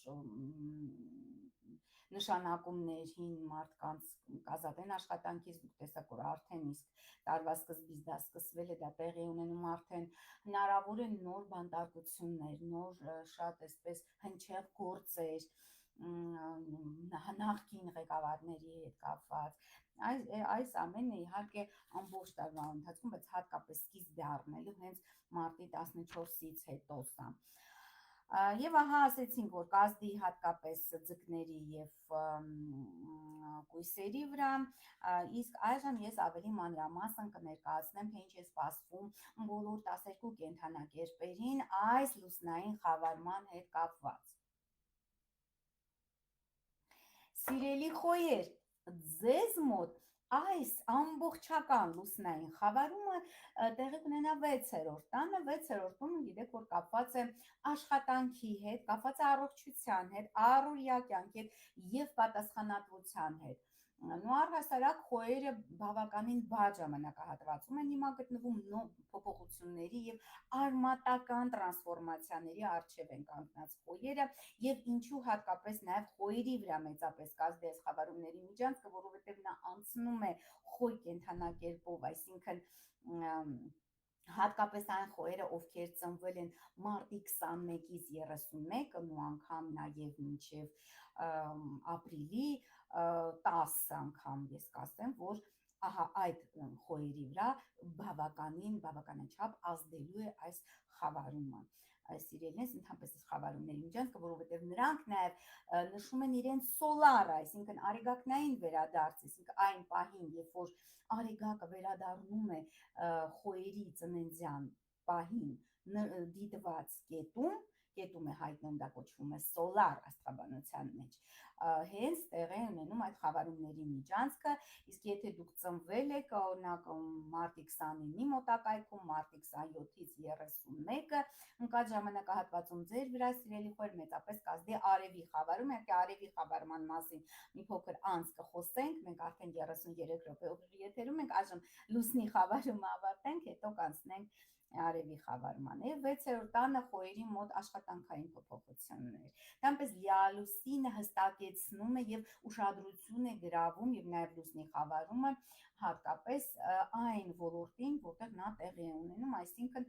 նշանակումներին մարդկանց կազատեն աշխատանքից, դուք տեսաք, որ արդեն իսկ տարվա սկզբից դա սկսվել է, դա տեղի ունենում արդեն, հնարավոր են նոր բանտարկություններ, նոր շատ այսպես հնչեղ գործեր, նախկին ղեկավարների հետ կապված, այս ամենը իհարկե ամբողջ տարվա ընթացքում, բայց հատկապես սկիզբ է առնելու հենց մարտի 14-ից հետո սա։ Եվ ահա ասեցինք, որ կազդի հատկապես ձկների և կույսերի վրա, իսկ այժմ ես ավելի մանրամասն կներկայացնեմ, թե ինչ է սպասվում բոլոր 12 կենդանակերպերին այս լուսնային խավարման հետ կապված։ Սիրելի խոյեր, ձեզ մոտ այս ամբողջական լուսնային խավարումը տեղի կունենա 6-րդ տանը, 6-րդ տունը գիտեք, որ կապված է աշխատանքի հետ, կապված է առողջության հետ, առօրյա կյանքի հետ և պատասխանատվության հետ։ Ու առհասարակ խոյերը բավականին բաց ժամանակահատվածում են հիմա գտնվում փոփոխությունների և արմատական տրանսֆորմացիաների առջև են կանգնած խոյերը և ինչու հատկապես նաև խոյերի վրա մեծապես կազդի այս խավարումների միջանցքը, որովհետև նա անցնում է խոյ կենդանակերպով, այսինքն հատկապես այն խոյերը, ովքեր ծնվել են մարտի 21-ից 31-ը ու անգամ նաև մինչև ապրիլի 10 անգամ ես կասեմ, որ ահա այդ խոյերի վրա բավականաչափ ազդելու է այս խավարումը, սիրելիներս, ընդհանրապես այս խավարումների միջանցքը, որովհետև նրանք նաև նշում են իրենց սոլարը, այսինքն արեգակնային վերադարձ, այսինքն այն պահին, երբ որ արեգակը վերադառնում է խոյերի ծննդյան պահին դիտված կետում է հայտնվում, դա կոչվում է սոլար աստղաբանության մեջ, հենց տեղի ունենում այդ խավարումների միջանցքը, իսկ եթե դուք ծնվել եք օրինակ մարտի 29-ի մոտակայքում, մարտի 27-ից 31-ը ընկած ժամանակահատվածում ձեր վրա, սիրելի խոյեր, մեծապես կազդի արևի խավարում, իհարկե արևի խավարման մասին մի փոքր անց կխոսենք, մենք արդեն 33 րոպե եթերում ենք, այժմ լուսնի խավարումը ավարտենք, հետո կանցնենք արևի խավարման եւ 6-րդ տանը խոյերի մոտ աշխատանքային փոփոխություններ։ Դրանպես լիալուսինը հստակեցնում է եւ ուշադրություն է գրավում եւ նաեւ լուսնի խավարումը հատկապես այն ոլորտին, որտեղ նա տեղի է ունենում, այսինքն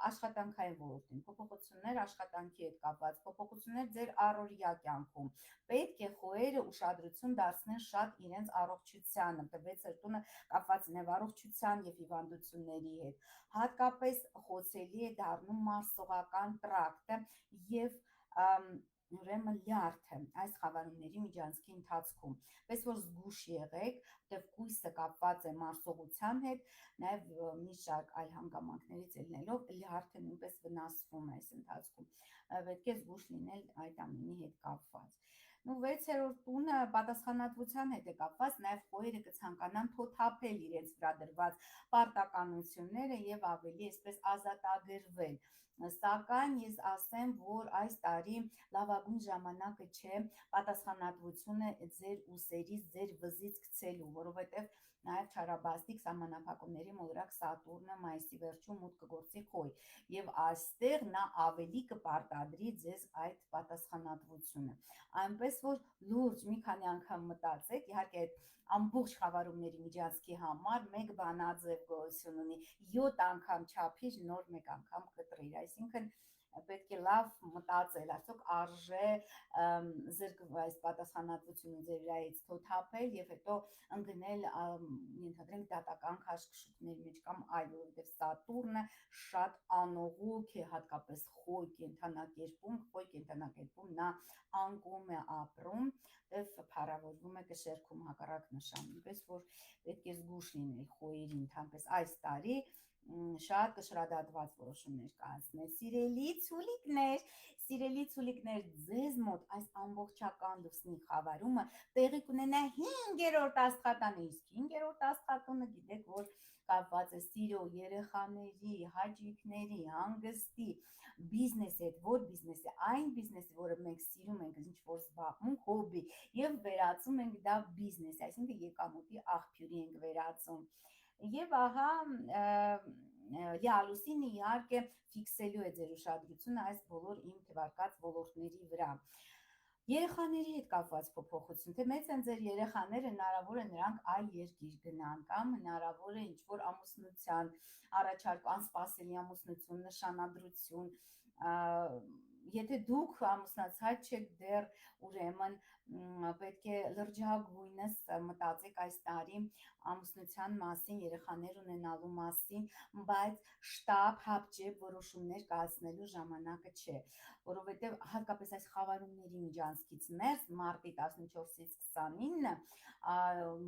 աշխատանքային ոլորտին, փոփոխություններ աշխատանքի հետ կապված, փոփոխություններ ձեր առօրյա կյանքում։ Պետք է խոյերը ուշադրություն դարձնեն շատ իրենց առողջությանը, 6-րդ տունը կապված նաև առողջության եւ հիվանդությունների հետ։ Հատկապես խոցելի է դառնում մարսողական տրակտը եւ ուրեմն լյարդը այս խավարումների միջանցքի ընթացքում, պես որ զգուշ եղեք, որտեղ կույսը կապված է մարսողության հետ, նաև մի շարք այլ հանգամանքներից ելնելով լյարդը նույնպես վնասվում է այս ընթացքում, պետք է զգուշ լինել այդ ամենի հետ կապված։ ու 6-րդ տունը պատասխանատվության հետ է կապված, նաև խոհերը կցանկանան թոթափել իրենց վրա դրված պարտականությունները եւ ավելի այսպես ազատագրվել։ Սակայն ես ասեմ, որ այս տարի լավագույն ժամանակը չէ պատասխանատվությունը ձեր ուսերից, ձեր վզից գցելու, որովհետև նաև չարաբաստիկ սահմանափակումների մոլորակ Սատուրնը մայիսի վերջում մուտք կգործի խոյ եւ այստեղ նա ավելի կպարտադրի ձեզ այդ պատասխանատվությունը, այնպես որ լուրջ մի քանի անգամ մտածեք, իհարկե այդ ամբողջ խավարումների միջանցքի համար մեկ բանաձև գոյություն ունի 7 անգամ չափիր նոր մեկ անգամ կտրիր, այսինքն պետք է լավ մտածել, արդյոք արժե այս պատասխանատվությունը ձեր վրայից թոթափել եւ հետո ընկնել ենթադրենք դատական քաշքշուկների մեջ կամ այլ, որովհետեւ Սատուրնը շատ անողուք է, հատկապես խոյ կենդանակերպում նա անկում է ապրում եւ փառավորվում է կշերքում հակառակ նշան, այնպես որ պետք է զգուշ լինել խոյերին, ընդհանրապես այս տարի շատ կշռադատված որոշումներ կայացնել։ Սիրելի ցուլիկներ, ձեզ մոտ այս ամբողջական լուսնի խավարումը տեղի կունենա 5-րդ աստղատանը, իսկ 5-րդ աստղատունը գիտեք, որ կապված է սիրո, երեխաների, հաճույքների, հանգստի, բիզնեսի հետ, որ բիզնեսի, այն բիզնեսի, որը մենք սիրում ենք, ինչ որ զբաղմունք, հոբբի, եւ վերածում ենք դա բիզնեսի, այսինքն եկամուտի աղբյուրի ենք վերածում։ Եվ ահա լիալուսինը իհարկե ֆիքսելու է ձեր ուշադրությունը այս բոլոր իմ թվարկած ոլորտների վրա։ Երեխաների հետ կապված փոփոխություն, թե մեծ են ձեր երեխաները, հնարավոր է նրանք այլ երկիր գնան կամ հնարավոր է ինչ-որ ամուսնության առաջարկ, անսպասելի ամուսնություն, նշանադրություն, եթե դուք ամուսնացած չեք դեռ, ուրեմն պետք է լրջագույնս մտածեք այս տարի ամուսնության մասին, երեխաներ ունենալու մասին, բայց շտապ հապճեպ որոշումներ կայացնելու ժամանակը չէ, որովհետև հատկապես այս խավարումների միջանցքից ներս մարտի 14-ից 29-ը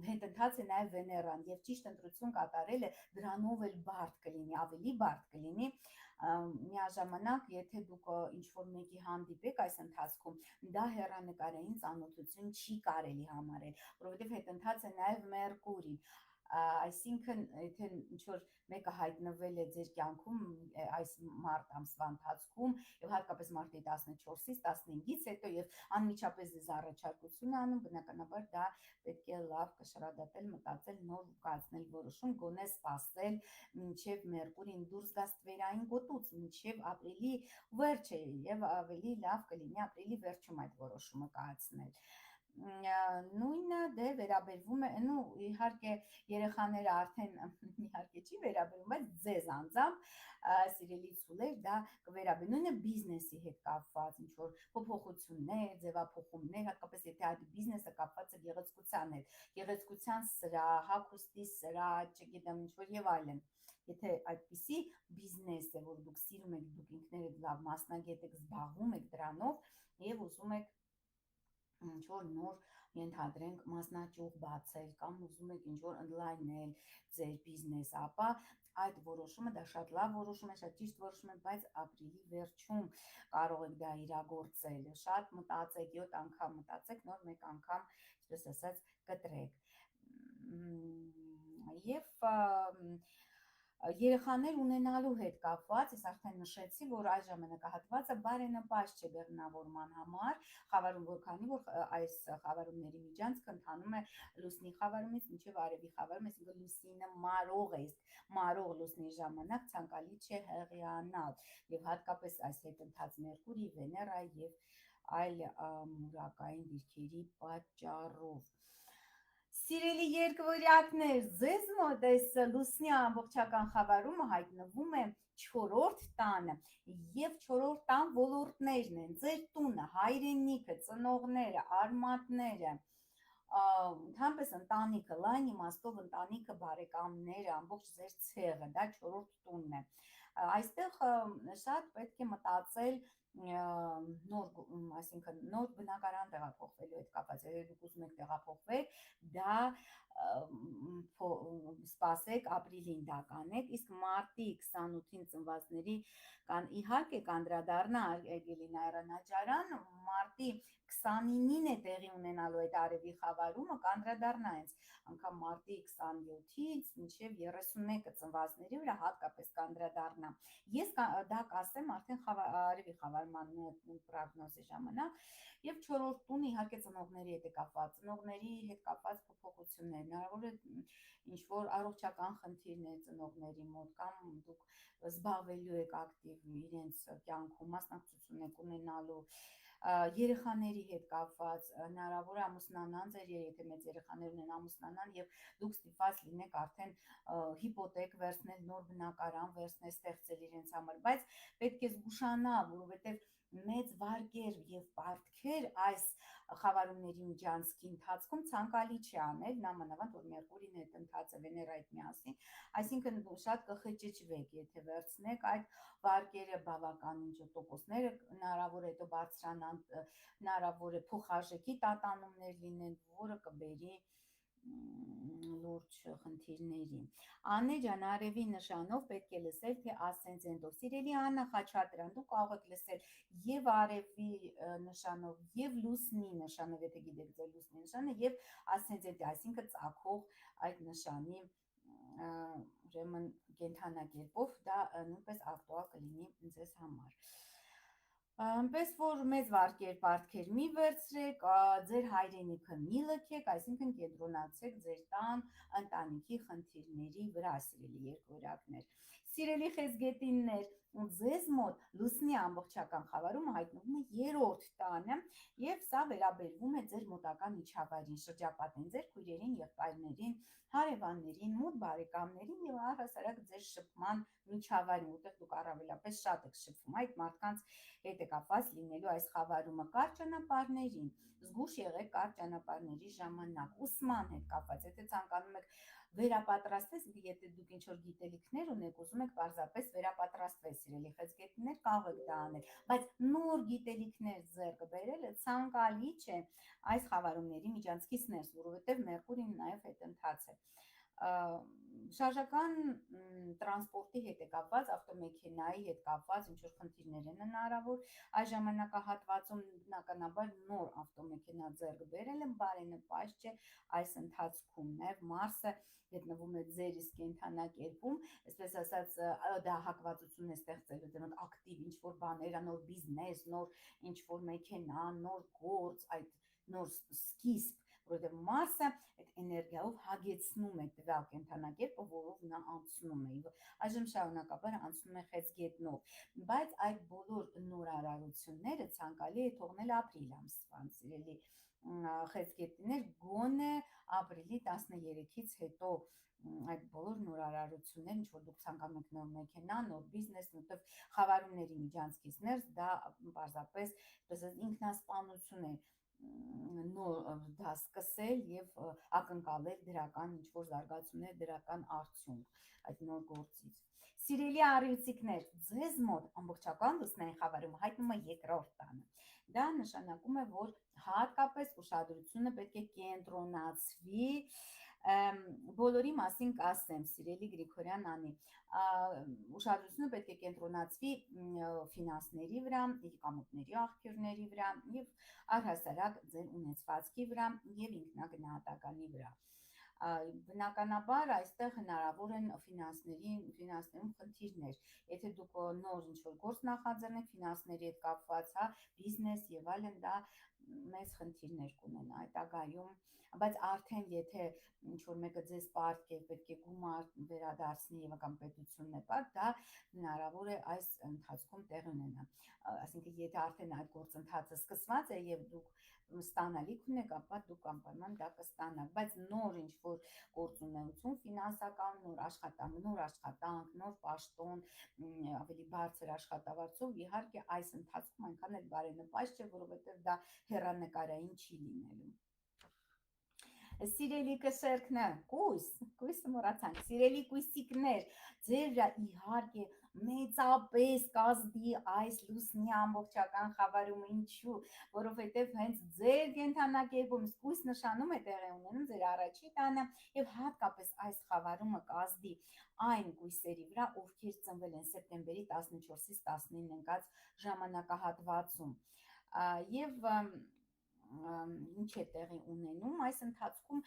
հետընթաց է նաև Վեներան եւ ճիշտ ընտրություն կատարելը դրանով էլ բարդ կլինի, ավելի բարդ կլինի, միաժամանակ եթե դուք ինչ-որ մեկի հանդիպեք այս ընթացքում, դա հեռանկարային ծանոթություն չի կարելի համարել, որովհետև հետընթաց է նաև Մերկուրին, այսինքն եթե ինչ-որ մեկը հայտնվել է ձեր կյանքում այս մարտ ամսվա ընթացքում եւ հատկապես մարտի 14-ից 15-ից հետո եւ անմիջապես ձեզ առաջարկություն անում, բնականաբար դա պետք է լավ կշռադատել, մտածել, նոր կայացնել որոշում, գոնե սպասել մինչեւ Մերկուրին դուրս գա ստվերային գոտուց, մինչեւ ապրիլի վերջը եւ ավելի լավ կլինի ապրիլի վերջում այդ որոշումը կայացնել։ Նույնը դե վերաբերվում է, իհարկե երեխաները արդեն իհարկե չի վերաբերում, բայց ձեզ անձամբ սիրելի ցուլեր, դա կվերաբերի, նույնը բիզնեսի հետ կապված, ինչ որ փոփոխություններ, ձևափոխումներ, հատկապես եթե այդ բիզնեսը կապված է գեղեցկության հետ, գեղեցկության սրահ, հագուստի սրահ, չգիտեմ, ինչ որ եւ այլն։ Եթե այդպիսի բիզնես է, որ դուք սիրում եք, դուք ինքներդ լավ մասնագետ եք, զբաղվում եք դրանով եւ ուզում եք ինչ-որ նոր ենթադրենք մասնաճյուղ բացել կամ ուզում եք ինչ-որ ընդլայնել ձեր բիզնես, ապա այդ որոշումը դա շատ լավ որոշում է, շատ ճիշտ որոշում է, բայց ապրիլի վերջում կարող եք դա իրագործել, շատ մտածեք, 7 անգամ մտածեք, նոր մեկ անգամ, ինչպես ասած, կտրեք։ Եվ երեխաներ ունենալու հետ կապված, ես արդեն նշեցի, որ այս ժամանակահատվածը բարենպաստ չէ բեռնավորման համար, խավարում որքանի որ այս խավարումների միջանցքը ընթանում է լուսնի խավարումից մինչև արևի խավարում, այսինքն լուսինը մարող է, մարող լուսնի ժամանակ ցանկալի չէ հեղիանալ եւ հատկապես այս հետընթաց Մերկուրի, Վեներայի եւ այլ մուրակային դիրքերի պատճառով։ Սիրելի երկվորյակներ, ձեզ մոտ այս լուսնի ամբողջական խավարումը հայտնվում է 4-րդ տանը եւ 4-րդ տան ոլորտներն են, ձեր տունը, հայրենիքը, ծնողները, արմատները, ընդհանրապես ընտանիքը, լայն իմաստով ընտանիքը, բարեկամները, ամբողջ ձեր ցեղը, դա 4-րդ տունն է։ Այստեղ շատ պետք է մտածել այսինքն նոր բնակարան տեղափոխվելու հետ կապված, եթե դուք ուզում եք տեղափոխվել, դա սպասեք ապրիլին դա կանեք, իսկ մարտի 28-ին ծնվածների կան իհարկե կանդրադառնա Արգելինա Էրանաջարյան, մարտի 29-ին է տեղի ունենալու այդ արևի խավարումը, կանդրադառնա հենց անգամ մարտի 27-ից մինչև 31-ը ծնվածների վրա հատկապես կանդրադառնա։ Ես դա կասեմ արդեն արևի խավարման պրոգնոզի ժամանակ, եւ 4-րդ տունը իհարկե ծնողների հետ է կապված, ծնողների հետ կապված փոփոխություններ, հնարավոր է ինչ որ առողջական խնդիրներ ծնողների մոտ կամ դուք զբաղվելու եք ակտիվ իրենց կյանքում, մասնակցություն եք ունենալու երեխաների հետ կապված, հնարավոր է ամուսնանան ձեր, եթե մեծ երեխաներ ունեն ամուսնանան եւ դուք ստիպված լինեք արդեն հիպոթեք վերցնել, նոր բնակարան վերցնել, ստեղծել իրենց համար, բայց պետք է զգուշանա, որովհետեւ մեծ վարկեր եւ պարտքեր այս խավարումների միջանցքի ընթացքում ցանկալի չի անել, նամանավանդ որ Մերկուրին հետ ընթաց է Վեներայիդ միասին, այսինքն շատ կխճճվեք, եթե վերցնեք այդ վարկերը բավականին տոկոսները հնարավոր է հետո բարձրանան, հնարավոր է փոխարժեքի տատանումներ լինեն, որը կբերի լուրջ խնդիրների։ Անե ջան, արևի նշանով պետք է լսել, թե ասցենդենտով։ Սիրելի Աննա Խաչատրյան, դուք կարող եք լսել եւ արևի նշանով, եւ լուսնի նշանով, եթե գիտեք ձեր լուսնի նշանը, եւ ասցենդենտի, այսինքն ծագող այդ նշանի ուրեմն կենթանակերպով դա նույնպես ակտուալ կլինի ձեզ համար։ Այնպես որ մեծ վարկեր պարտքեր մի վերցրեք, ձեր հայրենիքը մի լքեք, այսինքն կենտրոնացեք ձեր տան ընտանիքի խնդիրների վրա, սիրելի երկորյակներ։ Սիրելի խեցգետիններ, ձեզ մոտ լուսնի ամբողջական խավարումը հայտնվում է 3-րդ տանը եւ սա վերաբերվում է ձեր մոտական միջավայրին, շրջապատին, ձեր քույրերին, եղբայրներին, հարևաններին, մոտ բարեկամներին եւ առհասարակ ձեր շփման միջավայրին, որտեղ դուք առավելապես շատ եք շփվում այդ մարդկանց հետ է կապված լինելու այս խավարումը կարճ ճանապարհներին, զգուշ եղեք կարճ ճանապարհների ժամանակ, ուսման հետ կապված, եթե ցանկանում եք վերապատրաստվել, եթե դուք ինչ որ գիտելիքներ ունեք, ուզում եք պարզապես վերապատրաստվել, սիրելի խեցգետներ, կարող եք դա անել, բայց նոր գիտելիքներ ձեռք բերելը ցանկալի չէ այս խավարումների միջանցքից ներս, որովհետև Մերկուրին նաև հետընթաց է։ Շարժական տրանսպորտի հետ է կապված, ավտոմեքենայի հետ կապված ինչ որ խնդիրներ են հնարավոր այս ժամանակահատվածում, բնականաբար նոր ավտոմեքենա ձեռք բերելը բարենպաստ չէ այս ընթացքում, նաև Մարսը գտնվում է ձեր իսկ կենթանակերպում, այսպես ասած դա հակվածություն է ստեղծելու դրանց ակտիվ ինչ որ բաներ, նոր բիզնես, նոր ինչ որ մեքենա, նոր գործ, այդ նոր սկիզբ, որովհետև Մարսը այդ էներգիայով հագեցնում է տվյալ կենթանակերպը, որով նա անցնում է, այժմ շարունակաբար անցնում է խեցգետնով, բայց այդ բոլոր նորարարությունները ցանկալի է թողնել ապրիլ ամսվան, սիրելի խեցգետիներ, գոնե ապրիլի 13-ից հետո այդ բոլոր նորարարությունները, ինչ որ դուք ցանկանում եք նոր մեքենա, նոր բիզնես, որտեղ խավարումների միջանցքից ներս դա պարզապես ինքնասպանություն է նոր դա սկսել եւ ակնկալել դրական ինչ որ զարգացումներ, դրական արդյունք այդ նոր գործից։ Սիրելի առյուծիկներ, ձեզ մոտ ամբողջական լուսնային խավարումը հայտնվում է 2-րդ տանը։ Դա նշանակում է, որ հատկապես ուշադրությունը պետք է կենտրոնացվի բոլորի մասին կասեմ, սիրելի Գրիգորյան Անի, ուշադրությունը պետք է կենտրոնացվի ֆինանսների վրա, եկամուտների աղբյուրների վրա եւ առհասարակ ձեր ունեցվածքի վրա եւ ինքնագնահատականի վրա։ Բնականաբար այստեղ հնարավոր են ֆինանսներում խնդիրներ, եթե դուք նոր ինչ-որ գործ նախաձեռնեք ֆինանսների հետ կապված, բիզնես եւ այլն, դա մեծ խնդիրներ կունենա հետագայում, բայց արդեն եթե ինչ-որ մեկը ձեզ պարտք է, պետք է գումար վերադարձնի եւ կամ պետությունն է պարտք, դա հնարավոր է այս ընթացքում տեղի ունենա, այսինքն եթե արդեն այդ գործընթացը սկսված է եւ դուք ստանալիք ունեք, ապա դուք անպայման դա կստանաք, բայց նոր ինչ-որ գործունեություն, ֆինանսական, նոր աշխատանք, նոր պաշտոն, ավելի բարձր աշխատավարձով, իհարկե այս ընթացքում այնքան էլ բարենպաստ չէ, որովհետև դա հեռանկարային չի լինելու։ Սիրելի կշերքներ, կույսը մոռացանք, սիրելի կույսիկներ, ձեր իհարկե մեծապես կազդի այս լուսնի ամբողջական խավարումը, ինչու, որովհետև հենց ձեր կենթանակերպում սկույս նշանում է տեղի ունենում ձեր առաջի տանը եւ հատկապես այս խավարումը կազդի այն կույսերի վրա, ովքեր ծնվել են սեպտեմբերի 14-ից 19 ընկած ժամանակահատվածում եւ ինչ է տեղի ունենում այս ընթացքում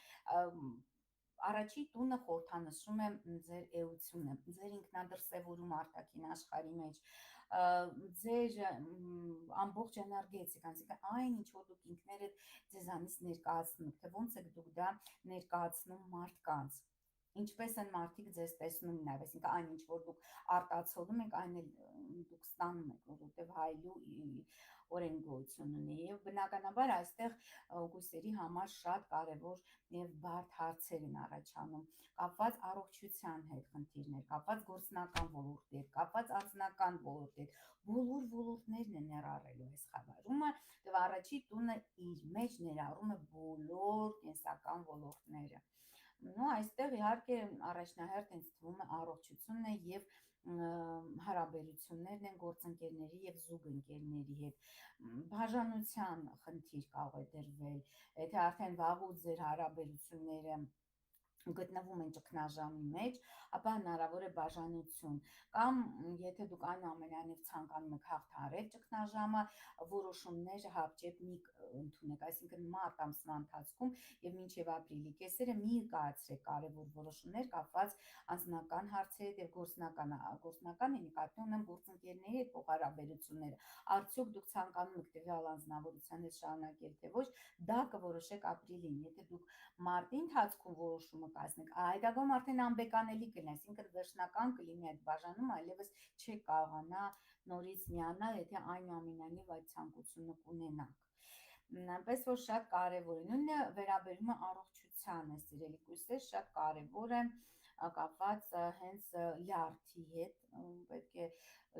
առաջի տունը խորհրդանշում է ձեր էությունը, ձեր ինքնադրսևորում արտաքին աշխարհի մեջ, ձեր ամբողջ էներգետիկ, այսինքն այն ինչ որ դուք ինքներդ ձեզանից ներկայացնում եք, թե ոնց եք դուք դա ներկայացնում մարդկանց, ինչպես են մարդիկ ձեզ տեսնում նաև, այսինքն այն ինչ որ դուք արտացոլում եք, այն էլ դուք ստանում եք, որովհետև հայլու օրեն գոյություն ունի եւ բնականաբար այստեղ կույսերի համար շատ կարեւոր եւ բարդ հարցեր են առաջանում կապված առողջության հետ խնդիրներ, կապված գործնական ոլորտի հետ, կապված անձնական ոլորտի հետ, բոլոր ոլորտներն են ներառելու այս խավարումը եւ առաջի տունը իր մեջ ներառում է բոլոր կենսական ոլորտները։ Ну այստեղ իհարկե առաջնահերթ ինձ թվում է առողջությունն է եւ հարաբերություններն են գործընկերների եւ զուգընկերների հետ բաժանության խնդիր կարող է դրվել, եթե արդեն վաղուց ձեր հարաբերությունները գտնվում են ճգնաժամի մեջ, ապա հնարավոր է բաժանություն կամ եթե դուք այնուամենայնիվ ցանկանում եք հաղթահարել ճգնաժամը, որոշումներ հապճեպ ընդունեք, այսինքն մարտ ամսվա ընթացքում եւ մինչեւ ապրիլի կեսերը մի կայացրեք կարեւոր որոշումներ կապված անձնական հարցերի հետ եւ գործնական նկատի ունեմ գործընկերների հետ փոխհարաբերությունները, արդյոք դուք ցանկանում եք տվյալ անձնավորության հետ շարունակել թե ոչ, դա կորոշեք ապրիլին, եթե դուք մարտի ընթացքում որոշումը կայացնեք, այդակում արդեն անբեկանելի կլինի, այսինքն վերջնական կլինի այդ բաժանումը, այլևս չեք կարողանա նորից միանալ, եթե այնուամենայնիվ այդ ցանկությունը կունենաք։ Այնպես որ շատ կարևոր է, նույնը վերաբերում է առողջությանը, սիրելի կույսեր, շատ կարևոր է կապված հենց լյարդի հետ, պետք է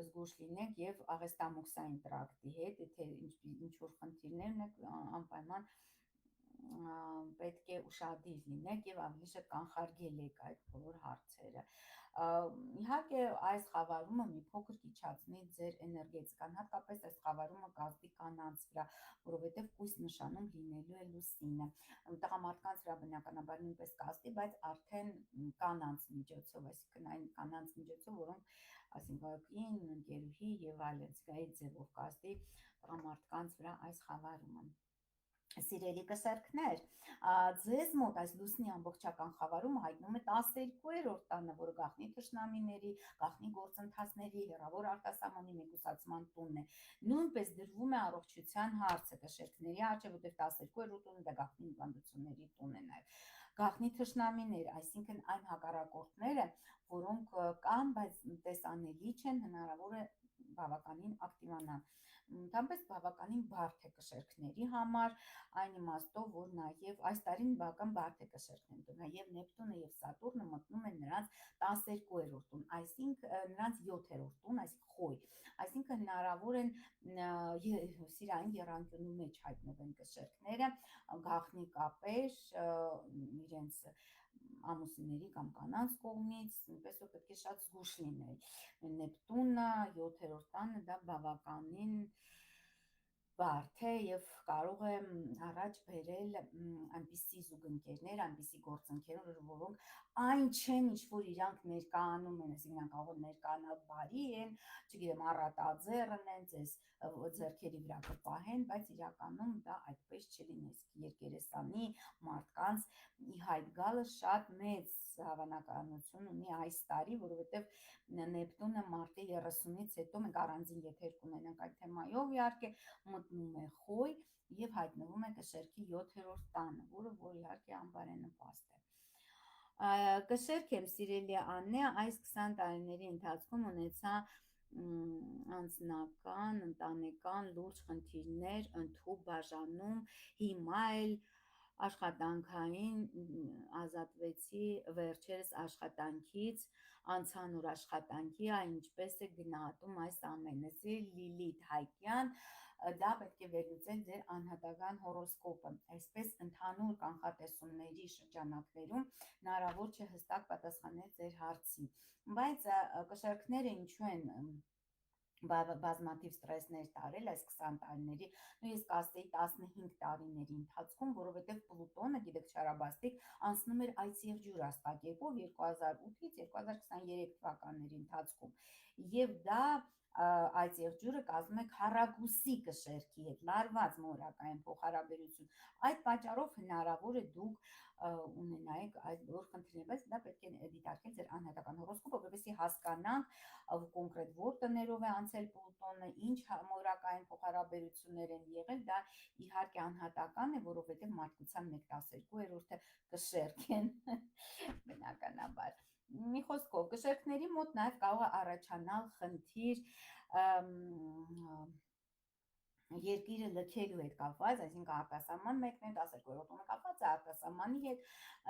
զգույշ լինեք եւ աղեստամոքսային տրակտի հետ, եթե ինչ որ խնդիրներ ունեք, անպայման պետք է ուշադիր լինեք եւ ավելի շատ կանխարգելեք այդ բոլոր հարցերը։ Իհարկե այս խավարումը մի փոքր իջացնի ձեր էներգետիկան, հատկապես այս խավարումը կազդի կանանց վրա, որովհետեւ կույս նշանում լինելու է լուսինը։ Տղամարդկանց վրա բնականաբար նույնպես կազդի, բայց արդեն կանանց միջոցով, այսինքն այն կանանց միջոցով, որոնք այսինքն կին, ընկերուհի եւ այլն, այդ ձևով կազդի տղամարդկանց վրա այս խավարումը։ Սիրելի կսերքներ, ձեզ մոտ այս լուսնի ամբողջական խավարումը հայտնում է 12-րդ տանը, որը գաղտնի թշնամիների, գաղտնի գործընթացների, հեռավոր արտասահմանի մեկուսացման տունն է։ Նույնպես դրվում է առողջության հարցը կշերքների առջև, որտեղ 12-րդ տունը դա գաղտնի հիվանդությունների տուն է նաև։ Գաղտնի թշնամիներ, այսինքն այն հակառակորդները, որոնք կան, բայց տեսանելի չեն, հնարավոր է բավականին ակտիվանան։ Ընդհանրապես բավականին բարդ է կշերքների համար, այն իմաստով, որ նաև այս տարին բավական բարդ է կշերքներն, նաև Նեպտունը եւ Սատուրնը մտնում են նրանց 12-րդ տուն, այսինքն նրանց 7-րդ տուն, այսինքն խոյ, այսինքն հնարավոր են սիրային եռանկյունու մեջ հայտնվեն կշերքները, գաղտնի կապեր իրենց ամուսինների կամ կանանց կողմից, այնպես որ պետք է շատ զգույշ լինել։ Նեպտունը 7-րդ տանը դա բավականին բարդ է եւ կարող է առաջ բերել այնպիսի զուգընկերներ, այնպիսի գործընկերներ, որոնք այն չեն, ինչ որ իրանք ներկայանում են, այսինքն կարող են ներկայանալ բարի են, չգիտեմ, առատաձեռն են, ձեզ ձեռքերի վրա կպահեն, բայց իրականում դա այդպես չլինի, երկերեսանի մարդկանց ի հայտ գալը շատ մեծ հավանականություն ունի այս տարի, որովհետև Նեպտունը մարտի 30-ից հետո մենք առանձին եթեր կունենանք այդ թեմայով իհարկե մտնում է խոյ եւ հայտնվում է կշերքի 7-րդ տանը, որը որ իհարկե անբարենպաստ է։ Կշերք եմ սիրելի Աննե, այս 20 տարիների ընթացքում ունեցա անձնական, ընտանեկան լուրջ խնդիրներ, ընդհուպ բաժանում, հիմա էլ աշխատանքային ազատվեցի վերջերս աշխատանքից, անցանուր աշխատանքի, ինչպես է գնահատում այս ամենը։ Լիլիթ Հայկյան, դա պետք է վերլուծել ձեր անհատական հորոսկոպը, այսպես ընդհանուր կանխատեսումների շրջանակներում հնարավոր չէ հստակ պատասխանել ձեր հարցի, բայց կշեռքները ինչու են բազմաթիվ ստրեսներ տարել այս 20 տարիների, ես կասեի 15 տարիների ընթացքում, որովհետև Պլուտոնը, գիտեք, չարաբաստիկ անցնում էր այծ և ջուր աստղակերպով 2008-ից 2023 թվականների ընթացքում, եւ դա այծ և ջուրը կազմում է քառակուսի կշեռքի հետ լարված մորակային փոխհարաբերություն, այդ պատճառով հնարավոր է դուք ունենայիք այդ բոլոր խնդիրները, բայց դա պետք է դիտարկել ձեր անհատական հորոսկոպը, որովհետեւ հասկանանք կոնկրետ որ տներով է անցել Պլուտոնը, ինչ մորակային փոխհարաբերություններ են եղել, դա իհարկե անհատական է, որովհետև մարդկության 1/12-ը կշեռք են բնականաբար։ Մի խոսքով, կշեռքների մոտ նաև կարող է առաջանալ խնդիր երկիրը լքելու հետ կապված, այսինքն արտասահման մեկներ, 12-րդ տունը կապված է արտասահմանի հետ,